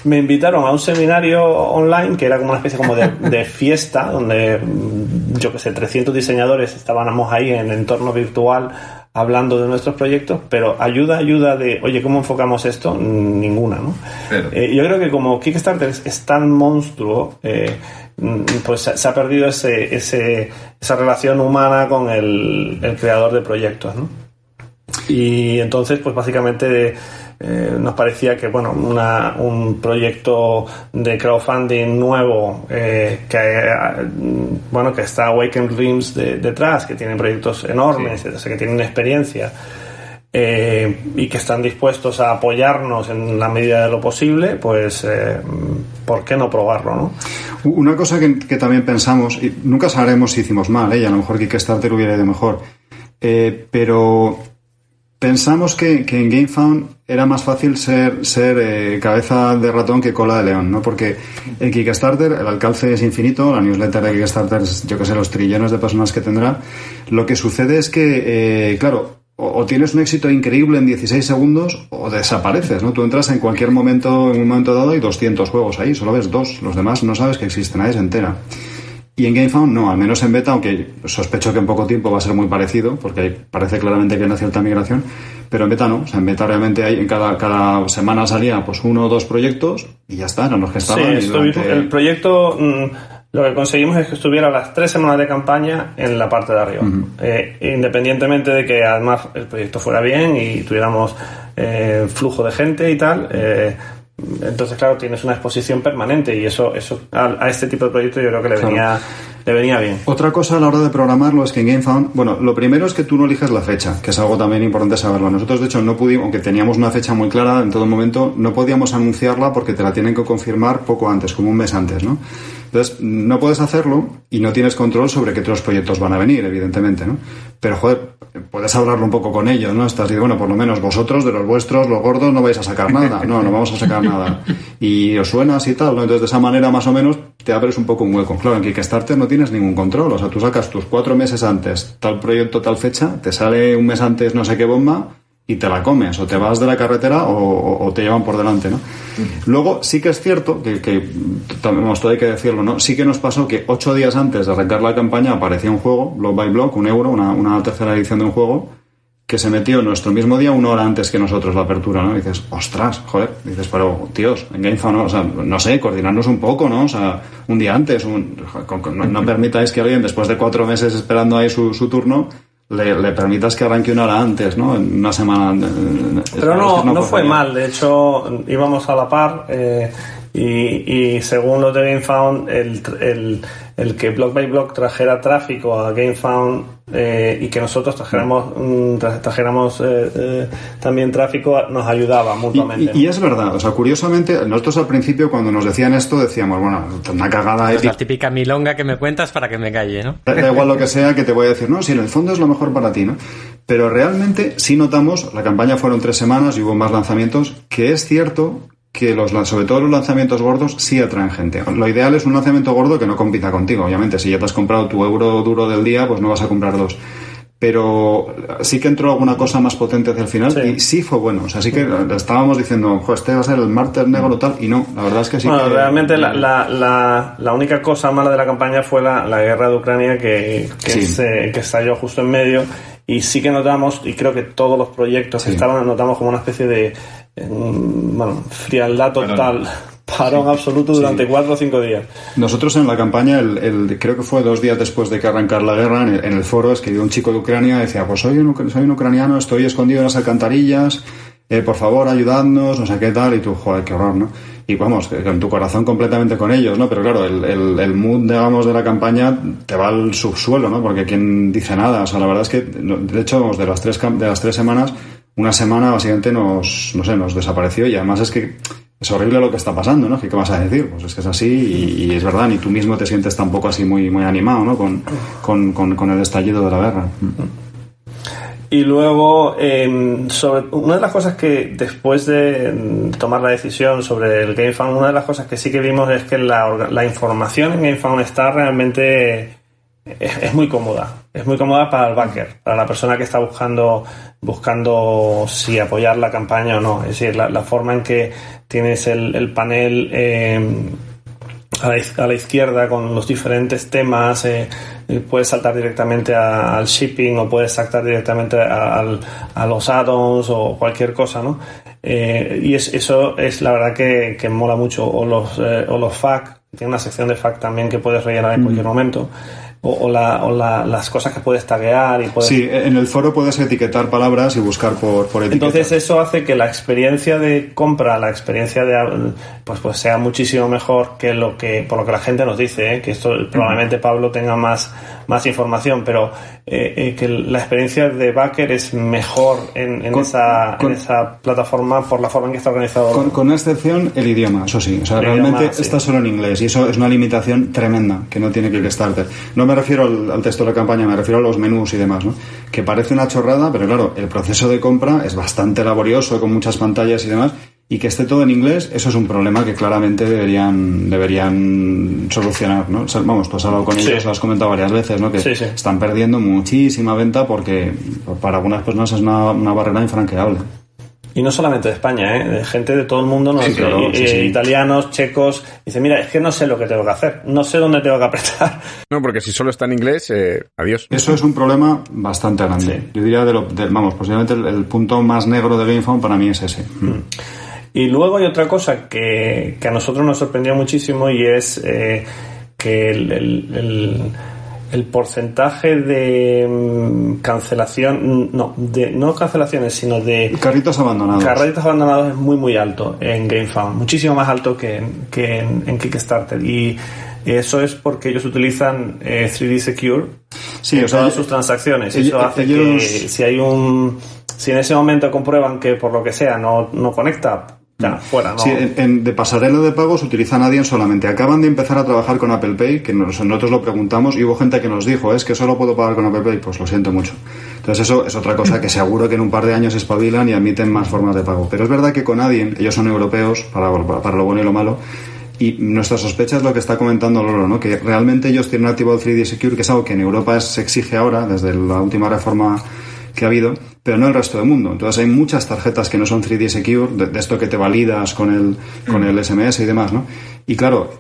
Me invitaron a un seminario online que era como una especie como de fiesta donde, yo qué sé, 300 diseñadores estábamos ahí en entorno virtual hablando de nuestros proyectos, pero ayuda de, oye, ¿cómo enfocamos esto? Ninguna, ¿no? Yo creo que como Kickstarter es tan monstruo, pues se ha perdido esa relación humana con el creador de proyectos, ¿no? Y entonces, pues básicamente nos parecía que, bueno, un proyecto de crowdfunding nuevo que está Awaken Dreams detrás, que tienen proyectos enormes, sí, o sea, que tienen experiencia y que están dispuestos a apoyarnos en la medida de lo posible, pues ¿por qué no probarlo, no? Una cosa que también pensamos, y nunca sabremos si hicimos mal, y a lo mejor Kickstarter hubiera ido mejor, pero pensamos que en GameFound era más fácil ser cabeza de ratón que cola de león, ¿no? Porque en Kickstarter el alcance es infinito, la newsletter de Kickstarter es, yo que sé, los trillones de personas que tendrá. Lo que sucede es que, claro, o tienes un éxito increíble en 16 segundos o desapareces, ¿no? Tú entras en cualquier momento, en un momento dado, hay 200 juegos ahí, solo ves 2, los demás no sabes que existen, nadie se entera. Y en GameFound no, al menos en beta, aunque sospecho que en poco tiempo va a ser muy parecido, porque parece claramente que hay una cierta migración, pero en beta no, o sea, en beta realmente hay, en cada semana salía pues 1 o 2 proyectos y ya está, eran los que estaban. Sí, el proyecto, lo que conseguimos es que estuviera las 3 semanas de campaña en la parte de arriba, independientemente de que además el proyecto fuera bien y tuviéramos flujo de gente y tal. Entonces, claro, tienes una exposición permanente y eso a este tipo de proyectos yo creo que le venía bien. Otra cosa a la hora de programarlo es que en GameFound, bueno, lo primero es que tú no eliges la fecha, que es algo también importante saberlo. Nosotros, de hecho, no pudimos, aunque teníamos una fecha muy clara en todo momento, no podíamos anunciarla porque te la tienen que confirmar poco antes, como un mes antes, ¿no? Entonces, no puedes hacerlo y no tienes control sobre qué otros proyectos van a venir, evidentemente, ¿no? Pero, joder, puedes hablarlo un poco con ellos, ¿no? Estás diciendo, bueno, por lo menos vosotros, de los vuestros, los gordos, no vais a sacar nada. No vamos a sacar nada. Y os suena así y tal, ¿no? Entonces, de esa manera, más o menos, te abres un poco un hueco. Claro, en Kickstarter no tienes ningún control. O sea, tú sacas tus 4 meses antes tal proyecto, tal fecha, te sale un mes antes no sé qué bomba y te la comes, o te vas de la carretera o te llevan por delante, ¿no? Luego sí que es cierto que también esto hay que decirlo, ¿no? Sí que nos pasó que 8 días antes de arrancar la campaña aparecía un juego, Block by Block, €1, una tercera edición de un juego que se metió en nuestro mismo día 1 hora antes que nosotros la apertura, ¿no? Y dices, ostras, joder, dices, pero tíos, en GameFound, ¿no? O sea, no sé, coordinarnos un poco, ¿no? O sea, un día antes, no permitáis que alguien después de 4 meses esperando ahí su turno le permitas que arranque 1 hora antes, ¿no? En una semana. Pero no fue mal, de hecho íbamos a la par y según los de GameFound el que Block by Block trajera tráfico a GameFound y que nosotros trajéramos también tráfico nos ayudaba mutuamente. Y es verdad, o sea, curiosamente nosotros al principio cuando nos decían esto decíamos, bueno, una cagada es la típica milonga que me cuentas para que me calle, ¿no? Da igual lo que sea que te voy a decir, no, si en el fondo es lo mejor para ti, ¿no? Pero realmente sí notamos, la campaña fueron 3 semanas y hubo más lanzamientos, que es cierto que sobre todo los lanzamientos gordos sí atraen gente. Lo ideal es un lanzamiento gordo que no compita contigo, obviamente. Si ya te has comprado tu euro duro del día, pues no vas a comprar 2. Pero sí que entró alguna cosa más potente hacia el final, sí. Y sí fue bueno. O sea, sí que estábamos diciendo, este va a ser el martes negro tal, y no, la verdad es que sí. Bueno, que realmente la única cosa mala de la campaña fue la guerra de Ucrania que estalló justo en medio, y sí que notamos, y creo que todos los proyectos que estaban, notamos como una especie de frialdad total, parón absoluto durante 4 o 5 días. Nosotros en la campaña, creo que fue 2 días después de que arrancar la guerra, en el foro escribió un chico de Ucrania y decía, pues soy un ucraniano, estoy escondido en las alcantarillas, por favor ayudadnos, no sé qué tal, y tú, joder, qué horror, ¿no? Y vamos, con tu corazón completamente con ellos, ¿no? Pero claro, el mood, digamos, de la campaña te va al subsuelo, ¿no? Porque ¿quién dice nada? O sea, la verdad es que, de hecho, de las 3 semanas, una semana básicamente nos desapareció, y además es que es horrible lo que está pasando, ¿no? ¿Qué vas a decir? Pues es que es así y es verdad, ni tú mismo te sientes tampoco así muy, muy animado, ¿no? Con el estallido de la guerra. Y luego, sobre una de las cosas que después de tomar la decisión sobre el GameFound, una de las cosas que sí que vimos es que la información en GameFound está realmente es muy cómoda. Es muy cómoda para el backer, para la persona que está buscando si apoyar la campaña o no. Es decir, la forma en que tienes el panel a la izquierda con los diferentes temas, puedes saltar directamente al shipping o puedes saltar directamente a los add-ons o cualquier cosa, ¿no? Y eso es la verdad que mola mucho. O los FAQ, tiene una sección de FAQ también que puedes rellenar en cualquier momento. O las cosas que pudes taguear y puedes... Sí, en el foro puedes etiquetar palabras y buscar por etiquetas. Entonces eso hace que la experiencia de compra, la experiencia de pues sea muchísimo mejor que por lo que la gente nos dice, que esto probablemente Pablo tenga más información, pero que la experiencia de backer es mejor en esa plataforma por la forma en que está organizado. Con una excepción, el idioma, eso sí. O sea, realmente está solo en inglés y eso es una limitación tremenda que no tiene Kickstarter. No me refiero al texto de la campaña, me refiero a los menús y demás, ¿no? Que parece una chorrada, pero claro, el proceso de compra es bastante laborioso, con muchas pantallas y demás, y que esté todo en inglés, eso es un problema que claramente deberían solucionar, ¿no? O sea, vamos, tú has hablado con ellos, lo has comentado varias veces, ¿no? Que están perdiendo muchísima venta porque para algunas personas es una barrera infranqueable. Y no solamente de España, de gente de todo el mundo, italianos, checos. Dice, mira, es que no sé lo que tengo que hacer, no sé dónde tengo que apretar. No, porque si solo está en inglés, adiós. Eso es un problema bastante grande. Sí. Yo diría, posiblemente el punto más negro de GameFound para mí es ese. Y luego hay otra cosa que a nosotros nos sorprendió muchísimo y es que el porcentaje de cancelación, no cancelaciones, sino de carritos abandonados es muy muy alto en GameFound, muchísimo más alto que en Kickstarter, y eso es porque ellos utilizan 3D Secure en todas sus transacciones. Eso hace que si en ese momento comprueban que por lo que sea no conecta, ya, fuera, ¿no? Sí, de pasarela de pagos utiliza Adyen solamente. Acaban de empezar a trabajar con Apple Pay, que nosotros lo preguntamos y hubo gente que nos dijo, es que solo puedo pagar con Apple Pay. Pues lo siento mucho. Entonces eso es otra cosa que seguro que en un par de años espabilan y admiten más formas de pago. Pero es verdad que con Adyen, ellos son europeos, para lo bueno y lo malo, y nuestra sospecha es lo que está comentando Lolo, ¿no? Que realmente ellos tienen activado el 3D Secure, que es algo que en Europa se exige ahora, desde la última reforma que ha habido, pero no el resto del mundo. Entonces hay muchas tarjetas que no son 3D Secure, de esto que te validas con el SMS y demás, ¿no? Y claro,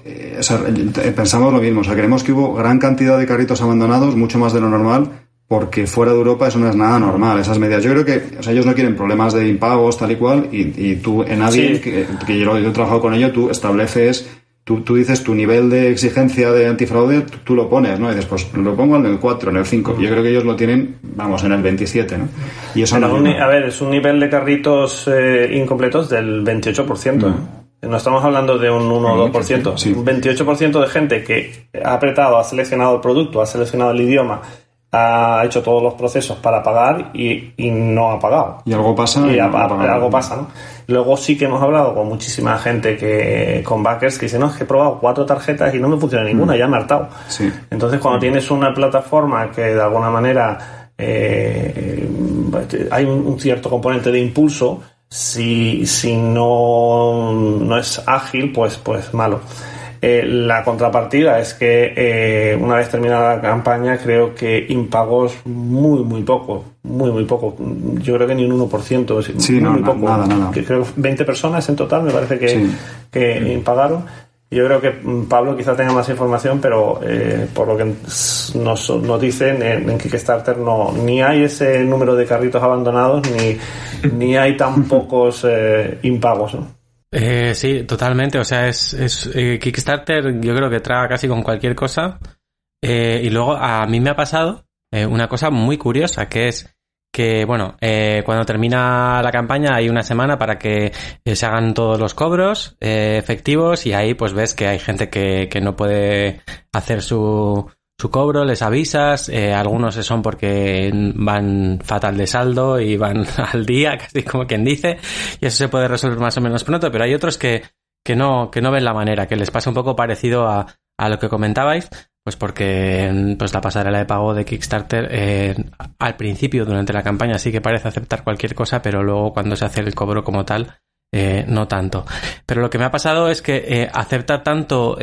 pensamos lo mismo, o sea, creemos que hubo gran cantidad de carritos abandonados, mucho más de lo normal, porque fuera de Europa eso no es nada normal, esas medidas. Yo creo que, ellos no quieren problemas de impagos, tal y cual, y tú en Adyen, que yo he trabajado con ello, tú estableces... Tú dices tu nivel de exigencia de antifraude, tú lo pones, ¿no? Y dices, pues lo pongo en el 4, en el 5. Yo creo que ellos lo tienen, en el 27, ¿no? Y eso es un nivel de carritos incompletos del 28%. No estamos hablando de un 1 o 2%. Sí. Un 28% de gente que ha apretado, ha seleccionado el producto, ha seleccionado el idioma, ha hecho todos los procesos para pagar y no ha pagado. Y algo pasa. Algo pasa, ¿no? Luego sí que hemos hablado con muchísima gente con backers que dicen, no, es que he probado 4 tarjetas y no me funciona ninguna, ya me he hartado. Sí. Entonces cuando tienes una plataforma que de alguna manera hay un cierto componente de impulso, si no es ágil, pues es malo. La contrapartida es que una vez terminada la campaña creo que impagos muy poco. Yo creo que ni un 1%. Sí, muy poco. Nada. Que creo 20 personas en total me parece que impagaron. Yo creo que Pablo quizá tenga más información, pero por lo que nos dicen en Kickstarter ni hay ese número de carritos abandonados ni hay tan pocos impagos, ¿no? Sí, totalmente. O sea, es Kickstarter, yo creo que traga casi con cualquier cosa. Y luego a mí me ha pasado una cosa muy curiosa, que es que, cuando termina la campaña hay una semana para que se hagan todos los cobros efectivos, y ahí pues ves que hay gente que no puede hacer su cobro, les avisas, algunos son porque van fatal de saldo y van al día, casi como quien dice, y eso se puede resolver más o menos pronto, pero hay otros que no ven la manera, que les pasa un poco parecido a lo que comentabais, pues porque pues la pasarela de pago de Kickstarter al principio, durante la campaña, sí que parece aceptar cualquier cosa, pero luego cuando se hace el cobro como tal, no tanto. Pero lo que me ha pasado es que acepta tanto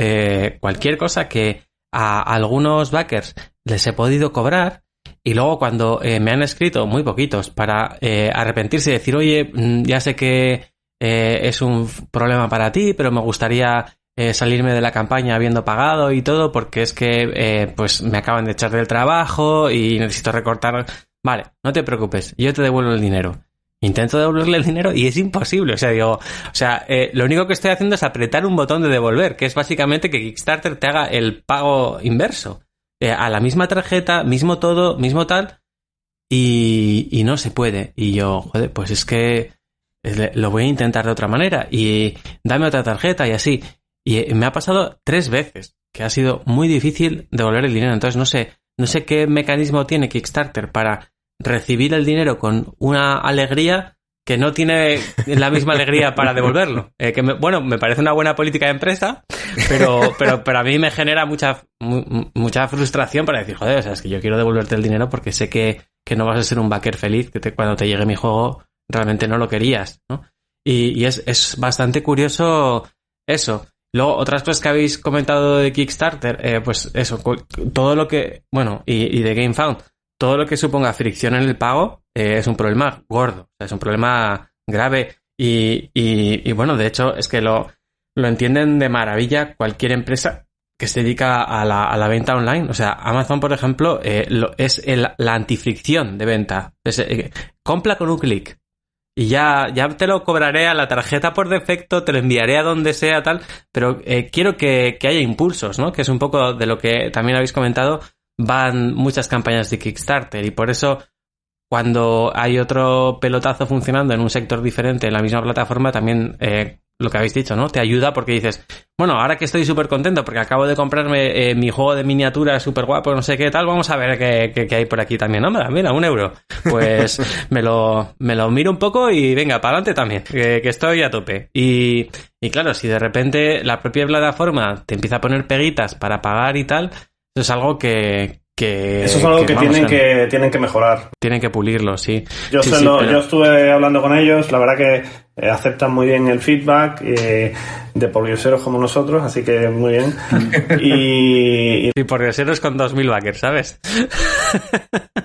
cualquier cosa que a algunos backers les he podido cobrar, y luego cuando me han escrito, muy poquitos, para arrepentirse y decir, oye, ya sé que es un problema para ti, pero me gustaría salirme de la campaña habiendo pagado y todo, porque es que pues me acaban de echar del trabajo y necesito recortar. Vale, no te preocupes, yo te devuelvo el dinero. Intento devolverle el dinero y es imposible. Lo único que estoy haciendo es apretar un botón de devolver, que es básicamente que Kickstarter te haga el pago inverso. A la misma tarjeta, mismo todo, mismo tal, y no se puede. Y yo, joder, pues es que lo voy a intentar de otra manera y dame otra tarjeta y así. Y me ha pasado 3 veces, que ha sido muy difícil devolver el dinero. Entonces no sé qué mecanismo tiene Kickstarter para recibir el dinero con una alegría que no tiene la misma alegría para devolverlo. Me parece una buena política de empresa, pero a mí me genera mucha frustración para decir, joder, o sea, es que yo quiero devolverte el dinero porque sé que no vas a ser un backer feliz, que cuando te llegue mi juego realmente no lo querías, ¿no? Y es bastante curioso eso. Luego, otras cosas que habéis comentado de Kickstarter, pues eso, todo lo que... Bueno, y de GameFound, todo lo que suponga fricción en el pago es un problema gordo, o sea, es un problema grave y bueno, de hecho es que lo entienden de maravilla cualquier empresa que se dedica a la venta online. O sea, Amazon, por ejemplo, es la antifricción de venta. Compra con un clic y ya te lo cobraré a la tarjeta por defecto, te lo enviaré a donde sea, tal, pero quiero que haya impulsos, ¿no? Que es un poco de lo que también habéis comentado, van muchas campañas de Kickstarter y por eso cuando hay otro pelotazo funcionando en un sector diferente en la misma plataforma también lo que habéis dicho, ¿no? Te ayuda porque dices, bueno, ahora que estoy súper contento porque acabo de comprarme mi juego de miniaturas súper guapo, no sé qué tal, vamos a ver qué hay por aquí también. No, mira, €1. Pues me lo miro un poco y venga, para adelante también, que estoy a tope. Y claro, si de repente la propia plataforma te empieza a poner peguitas para pagar y tal, eso es algo que eso es algo que tienen que mejorar. Tienen que pulirlo, sí. Yo estuve hablando con ellos, la verdad que aceptan muy bien el feedback de porgueseros como nosotros, así que muy bien. Y porgueseros con 2.000 backers, ¿sabes?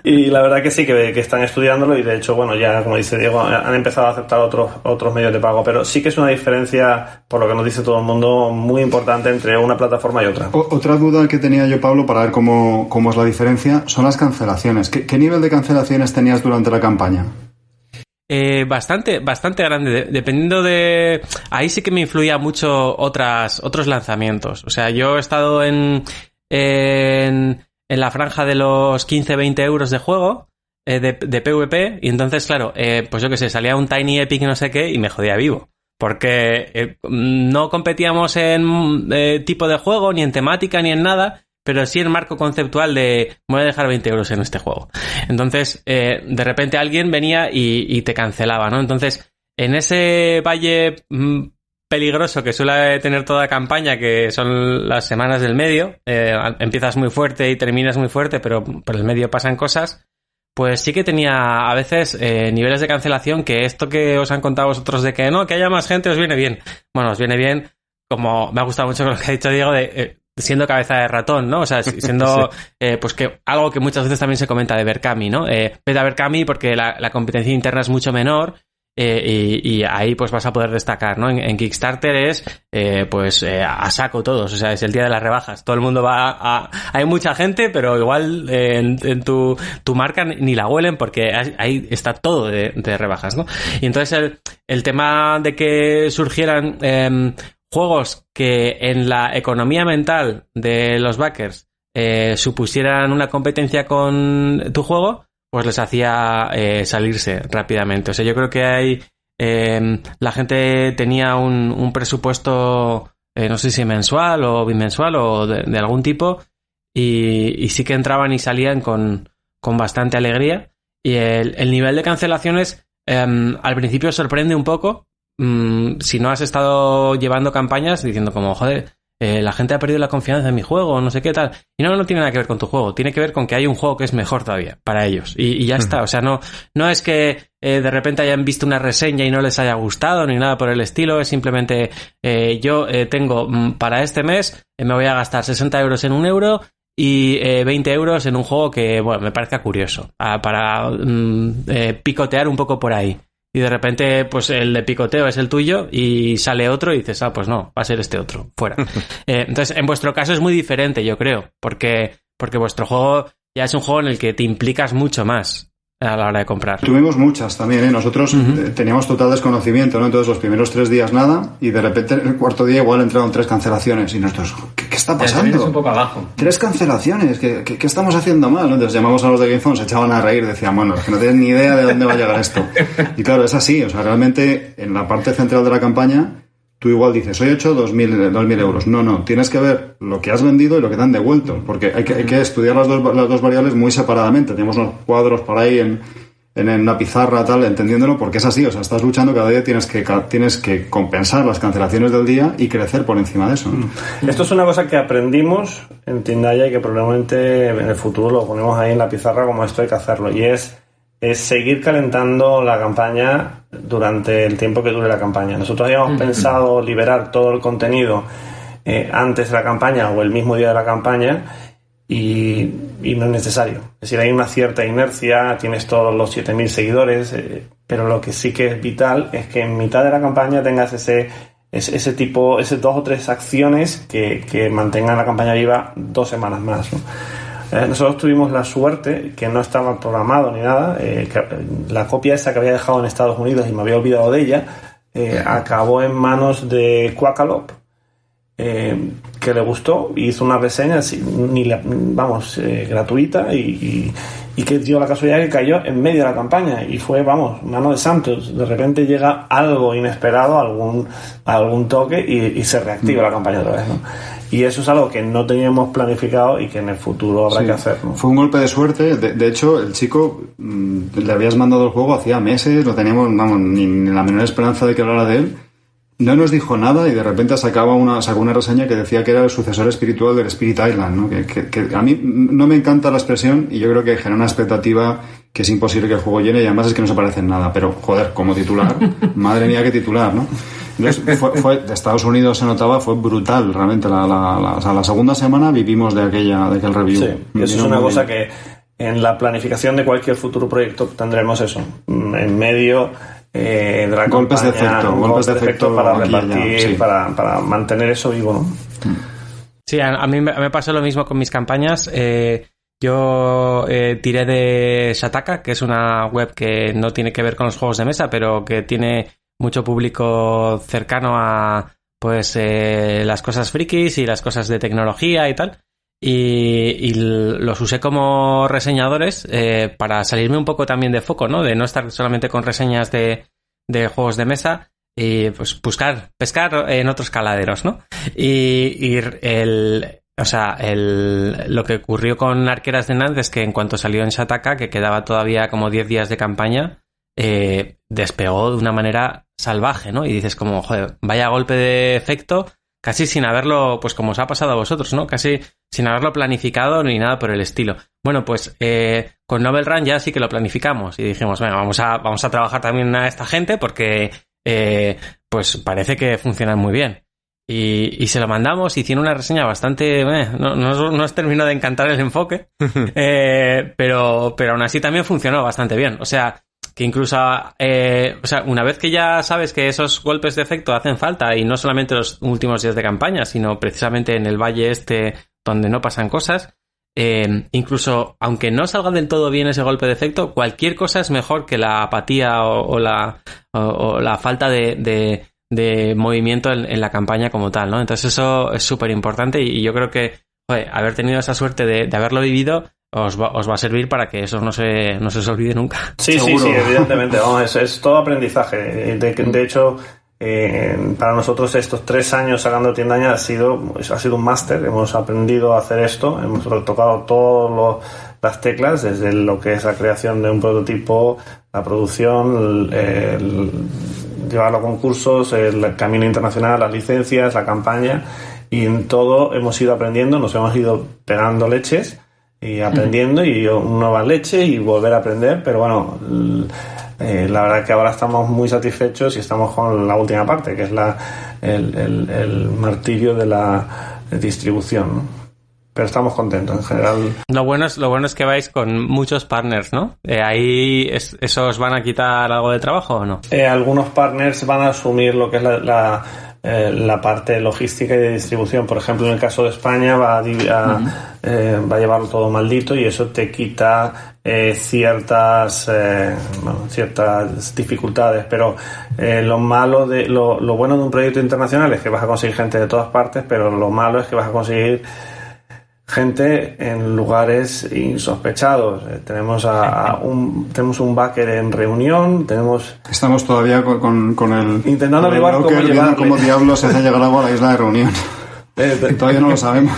Y la verdad que sí, que están estudiándolo y de hecho, bueno, ya como dice Diego, han empezado a aceptar otros medios de pago, pero sí que es una diferencia, por lo que nos dice todo el mundo, muy importante entre una plataforma y otra. Otra duda que tenía yo, Pablo, para ver cómo es la diferencia, son las cancelaciones. ¿Qué nivel de cancelaciones tenías durante la campaña? Bastante grande, dependiendo de... Ahí sí que me influía mucho otros lanzamientos. O sea, yo he estado en la franja de los 15-20 euros de juego de PvP y entonces, claro, pues yo que sé, salía un Tiny Epic no sé qué y me jodía vivo. Porque no competíamos en tipo de juego, ni en temática, ni en nada, pero sí en marco conceptual de voy a dejar 20 euros en este juego. Entonces, de repente alguien venía y te cancelaba, ¿no? Entonces, en ese valle peligroso que suele tener toda campaña, que son las semanas del medio, empiezas muy fuerte y terminas muy fuerte, pero por el medio pasan cosas, pues sí que tenía a veces niveles de cancelación que esto que os han contado vosotros de que no, que haya más gente os viene bien. Bueno, os viene bien, como me ha gustado mucho lo que ha dicho Diego, de siendo cabeza de ratón, ¿no? O sea, siendo pues que algo que muchas veces también se comenta de Berkami, ¿no? Vete a Berkami porque la competencia interna es mucho menor y ahí pues vas a poder destacar, ¿no? En Kickstarter es a saco todos, o sea, es el día de las rebajas, todo el mundo va hay mucha gente, pero igual en tu marca ni la huelen porque ahí está todo de rebajas, ¿no? Y entonces el tema de que surgieran juegos que en la economía mental de los backers supusieran una competencia con tu juego, pues les hacía salirse rápidamente. O sea, yo creo que la gente tenía un presupuesto, no sé si mensual o bimensual o de algún tipo, y sí que entraban y salían con bastante alegría. Y el nivel de cancelaciones al principio sorprende un poco. Si no has estado llevando campañas diciendo como, joder, la gente ha perdido la confianza en mi juego, no sé qué tal. Y no tiene nada que ver con tu juego, tiene que ver con que hay un juego que es mejor todavía para ellos. Y ya está, o sea, no es que de repente hayan visto una reseña y no les haya gustado ni nada por el estilo, es simplemente yo tengo para este mes me voy a gastar 60 euros en €1 y 20 euros en un juego que, bueno, me parezca curioso, para picotear un poco por ahí. y de repente pues el de picoteo es el tuyo y sale otro y dices, pues no, va a ser este otro, fuera. Entonces, en vuestro caso es muy diferente, yo creo, porque vuestro juego ya es un juego en el que te implicas mucho más a la hora de comprar. Tuvimos muchas también, ¿eh? Nosotros teníamos total desconocimiento, ¿no? Entonces los primeros 3 días nada, y de repente el cuarto día igual entraron 3 cancelaciones y nosotros, ¿qué está pasando? Un poco abajo. 3 cancelaciones, ¿qué estamos haciendo mal? Entonces llamamos a los de GameFound, se echaban a reír, decían, bueno, es que no tienen ni idea de dónde va a llegar esto. Y claro, es así, o sea, realmente en la parte central de la campaña tú igual dices, hoy he hecho 2.000 euros. No, tienes que ver lo que has vendido y lo que te han devuelto, porque hay que estudiar las dos variables muy separadamente. Tenemos unos cuadros por ahí en una pizarra, tal, entendiéndolo, porque es así, o sea, estás luchando cada día, tienes que compensar las cancelaciones del día y crecer por encima de eso, ¿no? Esto es una cosa que aprendimos en Tindaya y que probablemente en el futuro lo ponemos ahí en la pizarra como esto hay que hacerlo, y es seguir calentando la campaña durante el tiempo que dure la campaña. Nosotros habíamos pensado liberar todo el contenido antes de la campaña o el mismo día de la campaña, y no es necesario. Es decir, hay una cierta inercia, tienes todos los 7.000 seguidores, pero lo que sí que es vital es que en mitad de la campaña tengas ese tipo, 2 o 3 acciones que mantengan la campaña viva 2 semanas más, ¿no? Nosotros tuvimos la suerte, que no estaba programado ni nada, que la copia esa que había dejado en Estados Unidos y me había olvidado de ella, acabó en manos de Quackalope, que le gustó, hizo una reseña gratuita y que dio la casualidad que cayó en medio de la campaña y fue, mano de santos. De repente llega algo inesperado, algún toque y se reactiva la campaña otra vez, ¿no? Y eso es algo que no teníamos planificado y que en el futuro habrá que hacer, ¿no? Fue un golpe de suerte. De hecho, el chico le habías mandado el juego hacía meses, no teníamos ni la menor esperanza de que hablara de él. No nos dijo nada y de repente sacó una reseña que decía que era el sucesor espiritual del Spirit Island, ¿no? Que a mí no me encanta la expresión y yo creo que genera una expectativa que es imposible que el juego llene, y además es que no se parece en nada, pero joder, como titular, madre mía, qué titular, ¿no? Entonces, fue de Estados Unidos se notaba, fue brutal realmente. La segunda semana vivimos de aquel review. Sí, eso es una cosa que en la planificación de cualquier futuro proyecto tendremos eso, en medio de la golpes golpes de efecto para repartir, sí. para mantener eso vivo, ¿no? Sí, a mí me pasó lo mismo con mis campañas. Yo tiré de Shataka, que es una web que no tiene que ver con los juegos de mesa, pero que tiene mucho público cercano a pues las cosas frikis y las cosas de tecnología y tal. Y los usé como reseñadores para salirme un poco también de foco, ¿no? De no estar solamente con reseñas de juegos de mesa y pues pescar en otros caladeros, ¿no? Lo que ocurrió con Arqueras de Nantes es que en cuanto salió en Shataka, que quedaba todavía como 10 días de campaña, despegó de una manera salvaje, ¿no? Y dices como, joder, vaya golpe de efecto, casi sin haberlo, pues como os ha pasado a vosotros, ¿no? Casi sin haberlo planificado ni nada por el estilo. Bueno, pues con Novel Run ya sí que lo planificamos y dijimos, venga, vamos a trabajar también a esta gente porque pues parece que funcionan muy bien. Y se lo mandamos, hicieron una reseña bastante... no os terminó de encantar el enfoque, pero aún así también funcionó bastante bien. O sea, que incluso una vez que ya sabes que esos golpes de efecto hacen falta, y no solamente los últimos días de campaña, sino precisamente en el valle donde no pasan cosas, incluso aunque no salga del todo bien ese golpe de efecto, cualquier cosa es mejor que la apatía o la falta de movimiento en la campaña como tal, ¿no? Entonces eso es súper importante y yo creo que haber tenido esa suerte de haberlo vivido os va a servir para que eso no se os olvide nunca. Sí, evidentemente. Es todo aprendizaje. De hecho, para nosotros estos 3 años sacando Tiendaña ha sido un máster. Hemos aprendido a hacer esto, hemos tocado todas las teclas, desde lo que es la creación de un prototipo, la producción, llevarlo a concursos, el camino internacional, las licencias, la campaña, y en todo hemos ido aprendiendo, nos hemos ido pegando leches y aprendiendo y nueva leche y volver a aprender, pero bueno, la verdad que ahora estamos muy satisfechos y estamos con la última parte, que es el martirio de la distribución, ¿no? estamos contentos en general. Lo bueno es que vais con muchos partners, ¿no? Ahí ¿esos van a quitar algo de trabajo o no? Algunos partners van a asumir lo que es la parte logística y de distribución. Por ejemplo, en el caso de España va a llevarlo todo Maldito, y eso te quita ciertas dificultades, pero lo bueno de un proyecto internacional es que vas a conseguir gente de todas partes, pero lo malo es que vas a conseguir gente en lugares insospechados. Tenemos un backer en Reunión, estamos todavía con el intentando averiguar cómo diablos se hace llegar agua a la isla de Reunión. Todavía no lo sabemos.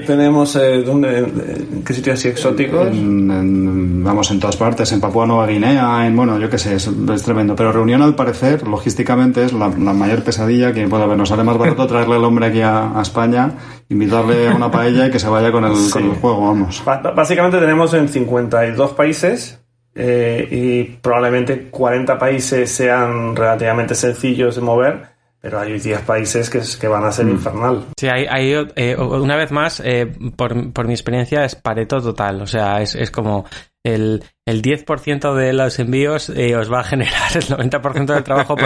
Tenemos ¿qué sitios así exóticos? Vamos, en todas partes, en Papúa Nueva Guinea, yo qué sé, es tremendo. Pero Reunión, al parecer, logísticamente es la mayor pesadilla que puede haber. Nos sale más barato traerle al hombre aquí a España, invitarle a una paella y que se vaya con el juego, vamos. Básicamente tenemos en 52 países y probablemente 40 países sean relativamente sencillos de mover. Pero hay 10 países que van a ser infernal. Sí, hay una vez más, por mi experiencia, es Pareto total. O sea, es como el 10% de los envíos os va a generar el 90% del trabajo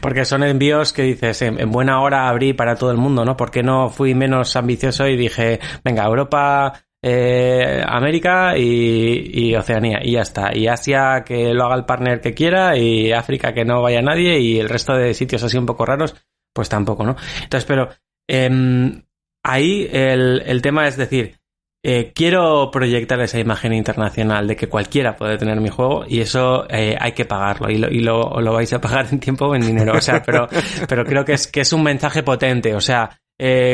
porque son envíos que dices, en buena hora abrí para todo el mundo, ¿no? ¿Por qué no fui menos ambicioso y dije, venga, Europa... América y Oceanía y ya está, y Asia que lo haga el partner que quiera, y África que no vaya nadie, y el resto de sitios así un poco raros pues tampoco, ¿no? Entonces, pero ahí el tema es decir, quiero proyectar esa imagen internacional de que cualquiera puede tener mi juego, y eso hay que pagarlo, y lo vais a pagar en tiempo o en dinero, o sea, pero creo que es un mensaje potente, o sea,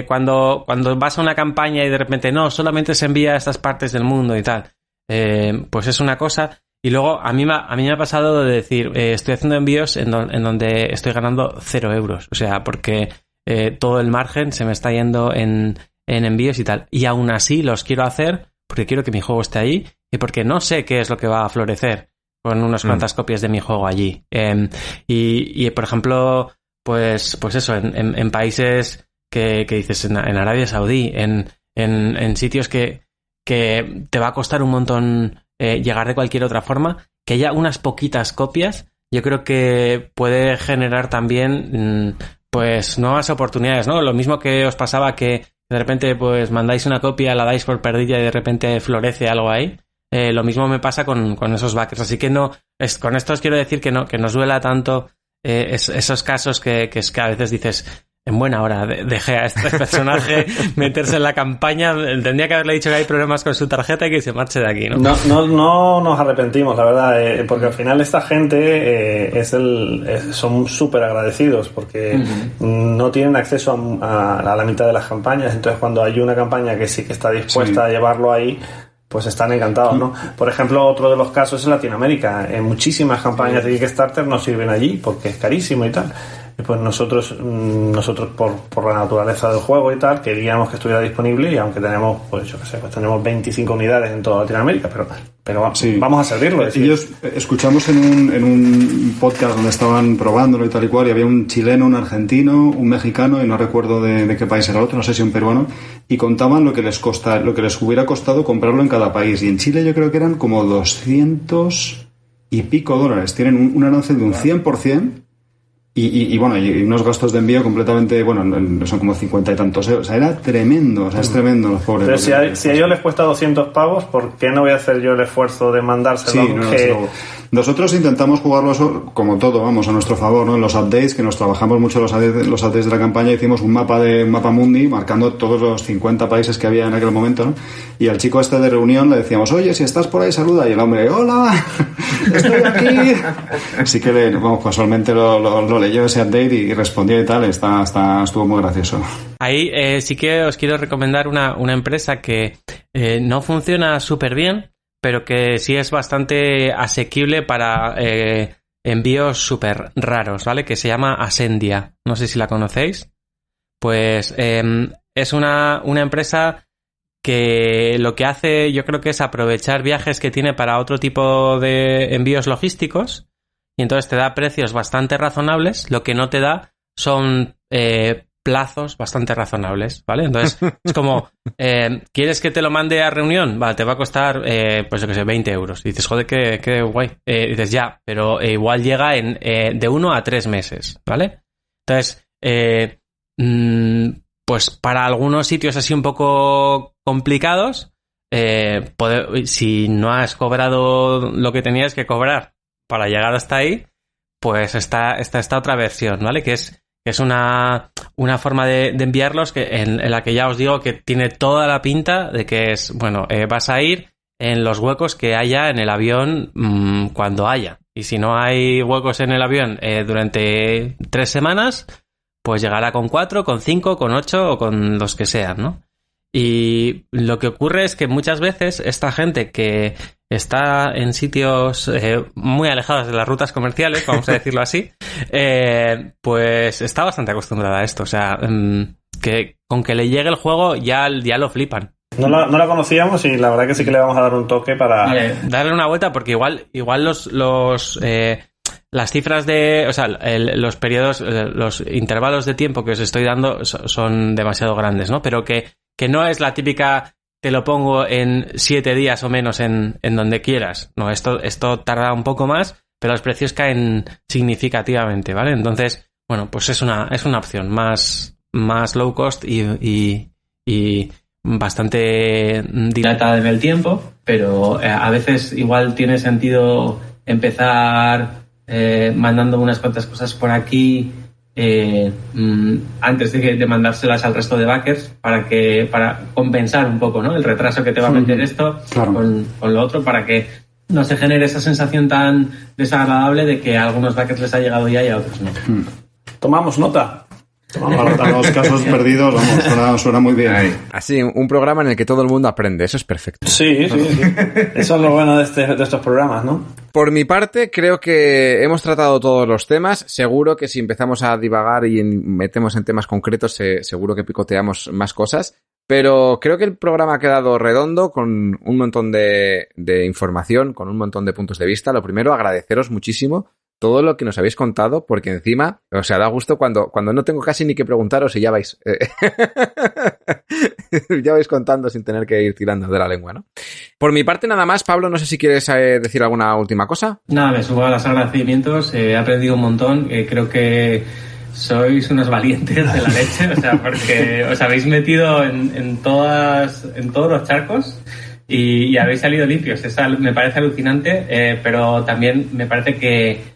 cuando vas a una campaña y de repente no, solamente se envía a estas partes del mundo y tal, pues es una cosa. Y luego a mí me ha pasado de decir, estoy haciendo envíos en donde estoy ganando 0 euros, o sea, porque todo el margen se me está yendo en envíos y tal, y aún así los quiero hacer porque quiero que mi juego esté ahí y porque no sé qué es lo que va a florecer con unas cuantas copias de mi juego allí. Y por ejemplo, pues eso, en países que dices, en Arabia Saudí, en sitios que te va a costar un montón llegar de cualquier otra forma, que haya unas poquitas copias, yo creo que puede generar también pues nuevas oportunidades, ¿no? Lo mismo que os pasaba, que de repente pues mandáis una copia, la dais por perdida y de repente florece algo ahí. Lo mismo me pasa con esos backers, así que con esto os quiero decir que nos duela tanto esos casos que a veces dices, en buena hora dejé a este personaje meterse en la campaña, tendría que haberle dicho que hay problemas con su tarjeta y que se marche de aquí, ¿no? No nos arrepentimos, la verdad, porque al final esta gente son súper agradecidos, porque no tienen acceso a la mitad de las campañas, entonces cuando hay una campaña que sí que está dispuesta a llevarlo ahí, pues están encantados, ¿no? Por ejemplo, otro de los casos es Latinoamérica. En muchísimas campañas de Kickstarter no sirven allí porque es carísimo y tal. Y pues nosotros por la naturaleza del juego y tal, queríamos que estuviera disponible, y aunque tenemos, pues yo qué sé, pues tenemos 25 unidades en toda Latinoamérica, pero vamos a servirlo. Ellos escuchamos en un podcast donde estaban probándolo y tal y cual, y había un chileno, un argentino, un mexicano, y no recuerdo de qué país era el otro, no sé si un peruano, y contaban lo que les hubiera costado comprarlo en cada país. Y en Chile yo creo que eran como 200 y pico dólares. Tienen un arancel de un 100%. Y bueno, y unos gastos de envío completamente, son como 50 y tantos euros. O sea, era tremendo, es tremendo los pobres. Pero si a ellos les cuesta 200 pavos, ¿por qué no voy a hacer yo el esfuerzo de mandárselo? Sí, nosotros intentamos jugarlo eso, como todo, vamos, a nuestro favor, ¿no? En los updates, que nos trabajamos mucho los updates de la campaña, hicimos un mapa mundi, marcando todos los 50 países que había en aquel momento, ¿no? Y al chico de Reunión le decíamos, oye, si estás por ahí, saluda. Y el hombre, hola, estoy aquí. Así que, casualmente lo leyó ese update y respondió y tal, estuvo muy gracioso. Ahí sí que os quiero recomendar una empresa que no funciona súper bien, pero que sí es bastante asequible para envíos súper raros, ¿vale? Que se llama Ascendia. No sé si la conocéis. Pues es una empresa que lo que hace, yo creo que es aprovechar viajes que tiene para otro tipo de envíos logísticos, y entonces te da precios bastante razonables. Lo que no te da son plazos bastante razonables, ¿vale? Entonces, es como, ¿quieres que te lo mande a reunión? Vale, te va a costar, pues yo qué sé, 20 euros. Y dices, joder, qué guay. Dices, ya, pero igual llega en de 1 a 3 meses, ¿vale? Entonces, pues para algunos sitios así un poco complicados, si no has cobrado lo que tenías que cobrar para llegar hasta ahí, pues está esta otra versión, ¿vale? Que es una forma de enviarlos en la que ya os digo que tiene toda la pinta de que es, bueno, vas a ir en los huecos que haya en el avión cuando haya. Y si no hay huecos en el avión durante 3 semanas, pues llegará con 4, con 5, con 8 o con los que sean, ¿no? Y lo que ocurre es que muchas veces esta gente que está en sitios muy alejados de las rutas comerciales, vamos a decirlo así, pues está bastante acostumbrada a esto. O sea, que con que le llegue el juego ya lo flipan. No la conocíamos y la verdad que sí que le vamos a dar un toque para... Vale, darle una vuelta porque igual las cifras de... O sea, los periodos, los intervalos de tiempo que os estoy dando son demasiado grandes, ¿no? Pero que no es la típica... Te lo pongo en 7 días o menos en donde quieras. No, esto tarda un poco más, pero los precios caen significativamente, ¿vale? Entonces, bueno, pues es una opción más low cost y bastante dilatada en el tiempo, pero a veces igual tiene sentido empezar mandando unas cuantas cosas por aquí antes de mandárselas al resto de backers para compensar un poco, ¿no? El retraso que te va a meter esto claro. con lo otro, para que no se genere esa sensación tan desagradable de que a algunos backers les ha llegado ya y a otros no. Tomamos nota. Para los casos perdidos, vamos, suena muy bien. Así, un programa en el que todo el mundo aprende, eso es perfecto. Sí. Eso es lo bueno de estos programas, ¿no? Por mi parte, creo que hemos tratado todos los temas. Seguro que si empezamos a divagar y metemos en temas concretos, seguro que picoteamos más cosas. Pero creo que el programa ha quedado redondo, con un montón de información, con un montón de puntos de vista. Lo primero, agradeceros muchísimo todo lo que nos habéis contado, porque encima, o sea, da gusto cuando no tengo casi ni que preguntaros y ya vais ya vais contando sin tener que ir tirando de la lengua, ¿no? Por mi parte nada más. Pablo, no sé si quieres decir alguna última cosa. Nada, me subo a los agradecimientes, he aprendido un montón, creo que sois unos valientes de la leche, o sea, porque os habéis metido en todos los charcos y habéis salido limpios. Me parece alucinante, pero también me parece que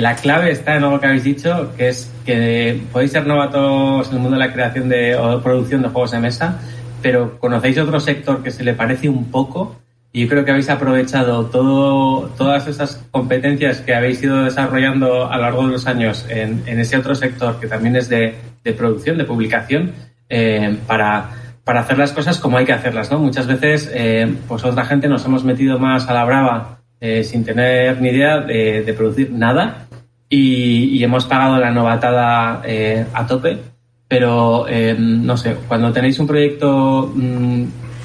la clave está en algo que habéis dicho, que es que podéis ser novatos en el mundo de la creación o producción de juegos de mesa, pero conocéis otro sector que se le parece un poco, y yo creo que habéis aprovechado todas esas competencias que habéis ido desarrollando a lo largo de los años en ese otro sector que también es de producción, de publicación, para hacer las cosas como hay que hacerlas, ¿no? Muchas veces, pues otra gente nos hemos metido más a la brava sin tener ni idea de producir nada y hemos pagado la novatada a tope, pero no sé, cuando tenéis un proyecto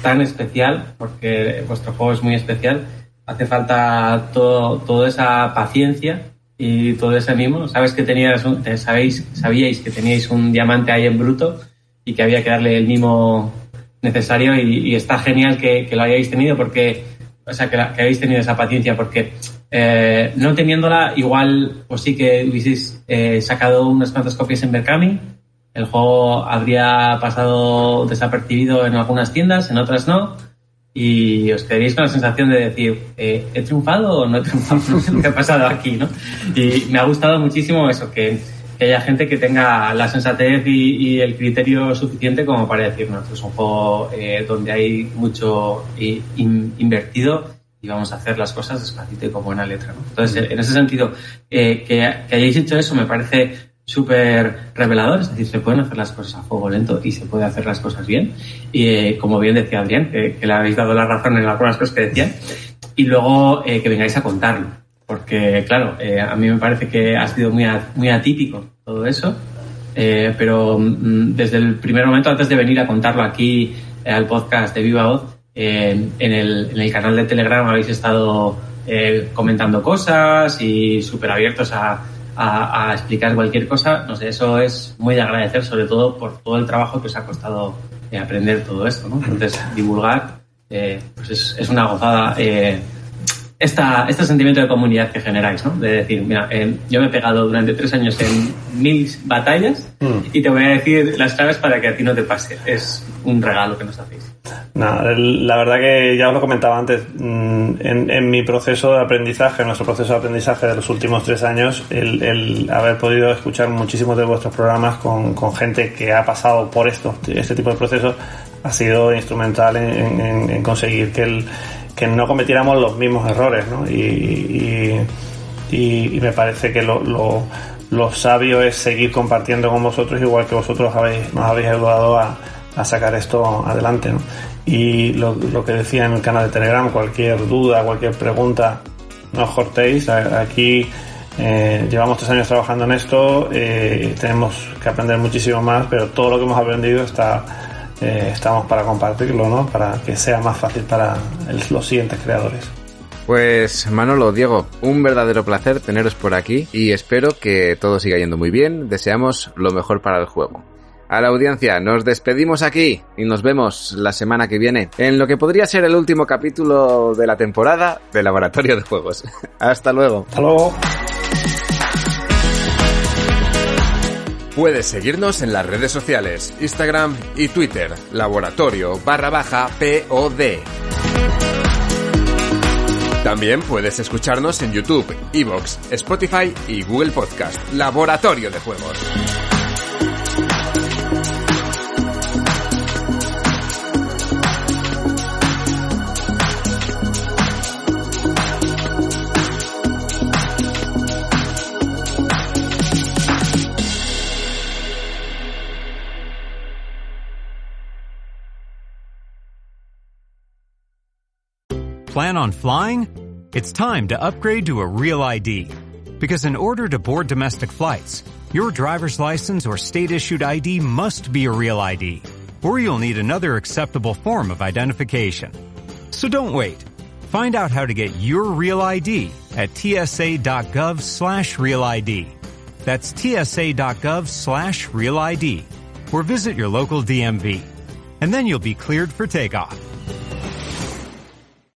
tan especial, porque vuestro juego es muy especial, hace falta toda esa paciencia y todo ese mimo. Sabíais que teníais un diamante ahí en bruto y que había que darle el mimo necesario, y está genial que lo hayáis tenido, porque o sea, que habéis tenido esa paciencia, porque no teniéndola, igual pues sí que hubieseis sacado unas cuantas copias en Berkami, el juego habría pasado desapercibido en algunas tiendas, en otras no, y os quedaríais con la sensación de decir, ¿he triunfado o no he triunfado? ¿Qué ha pasado aquí, no? Y me ha gustado muchísimo eso, que haya gente que tenga la sensatez y el criterio suficiente como para decirnos, es un juego donde hay mucho invertido y vamos a hacer las cosas despacito y con buena letra, ¿no? Entonces, en ese sentido, que hayáis hecho eso me parece súper revelador. Es decir, se pueden hacer las cosas a fuego lento y se puede hacer las cosas bien, y como bien decía Adrián, que le habéis dado la razón en algunas cosas que decían, y luego que vengáis a contarlo, porque claro, a mí me parece que ha sido muy atípico todo eso, pero desde el primer momento, antes de venir a contarlo aquí al podcast de Viva Voz, en el canal de Telegram habéis estado comentando cosas y súper abiertos a a explicar cualquier cosa. No sé, eso es muy de agradecer, sobre todo por todo el trabajo que os ha costado aprender todo esto, ¿no? Entonces, divulgar, pues es una gozada. Este sentimiento de comunidad que generáis, ¿no? De decir, mira, yo me he pegado durante 3 años en 1000 batallas y te voy a decir las claves para que a ti no te pase. Es un regalo que nos hacéis. No, la verdad que ya os lo comentaba antes, en mi proceso de aprendizaje, nuestro proceso de aprendizaje de los últimos 3 años, el haber podido escuchar muchísimos de vuestros programas con gente que ha pasado por este tipo de procesos ha sido instrumental en conseguir que no cometiéramos los mismos errores, ¿no? Y me parece que lo sabio es seguir compartiendo con vosotros, igual que vosotros nos habéis ayudado a sacar esto adelante, ¿no? Y lo que decía en el canal de Telegram, cualquier duda, cualquier pregunta, no os cortéis. Aquí llevamos 3 años trabajando en esto, tenemos que aprender muchísimo más, pero todo lo que hemos aprendido estamos para compartirlo, ¿no? Para que sea más fácil para los siguientes creadores. Pues Manolo, Diego, un verdadero placer teneros por aquí y espero que todo siga yendo muy bien. Deseamos lo mejor para el juego. A la audiencia, nos despedimos aquí y nos vemos la semana que viene en lo que podría ser el último capítulo de la temporada de Laboratorio de Juegos. Hasta luego. Hasta luego. Puedes seguirnos en las redes sociales, Instagram y Twitter, laboratorio_POD. También puedes escucharnos en YouTube, iVoox, Spotify y Google Podcast, Laboratorio de Juegos. Plan on flying? It's time to upgrade to a Real ID. Because in order to board domestic flights, your driver's license or state-issued ID must be a Real ID, or you'll need another acceptable form of identification. So don't wait. Find out how to get your Real ID at tsa.gov/RealID. That's tsa.gov/RealID, or visit your local DMV. And then you'll be cleared for takeoff.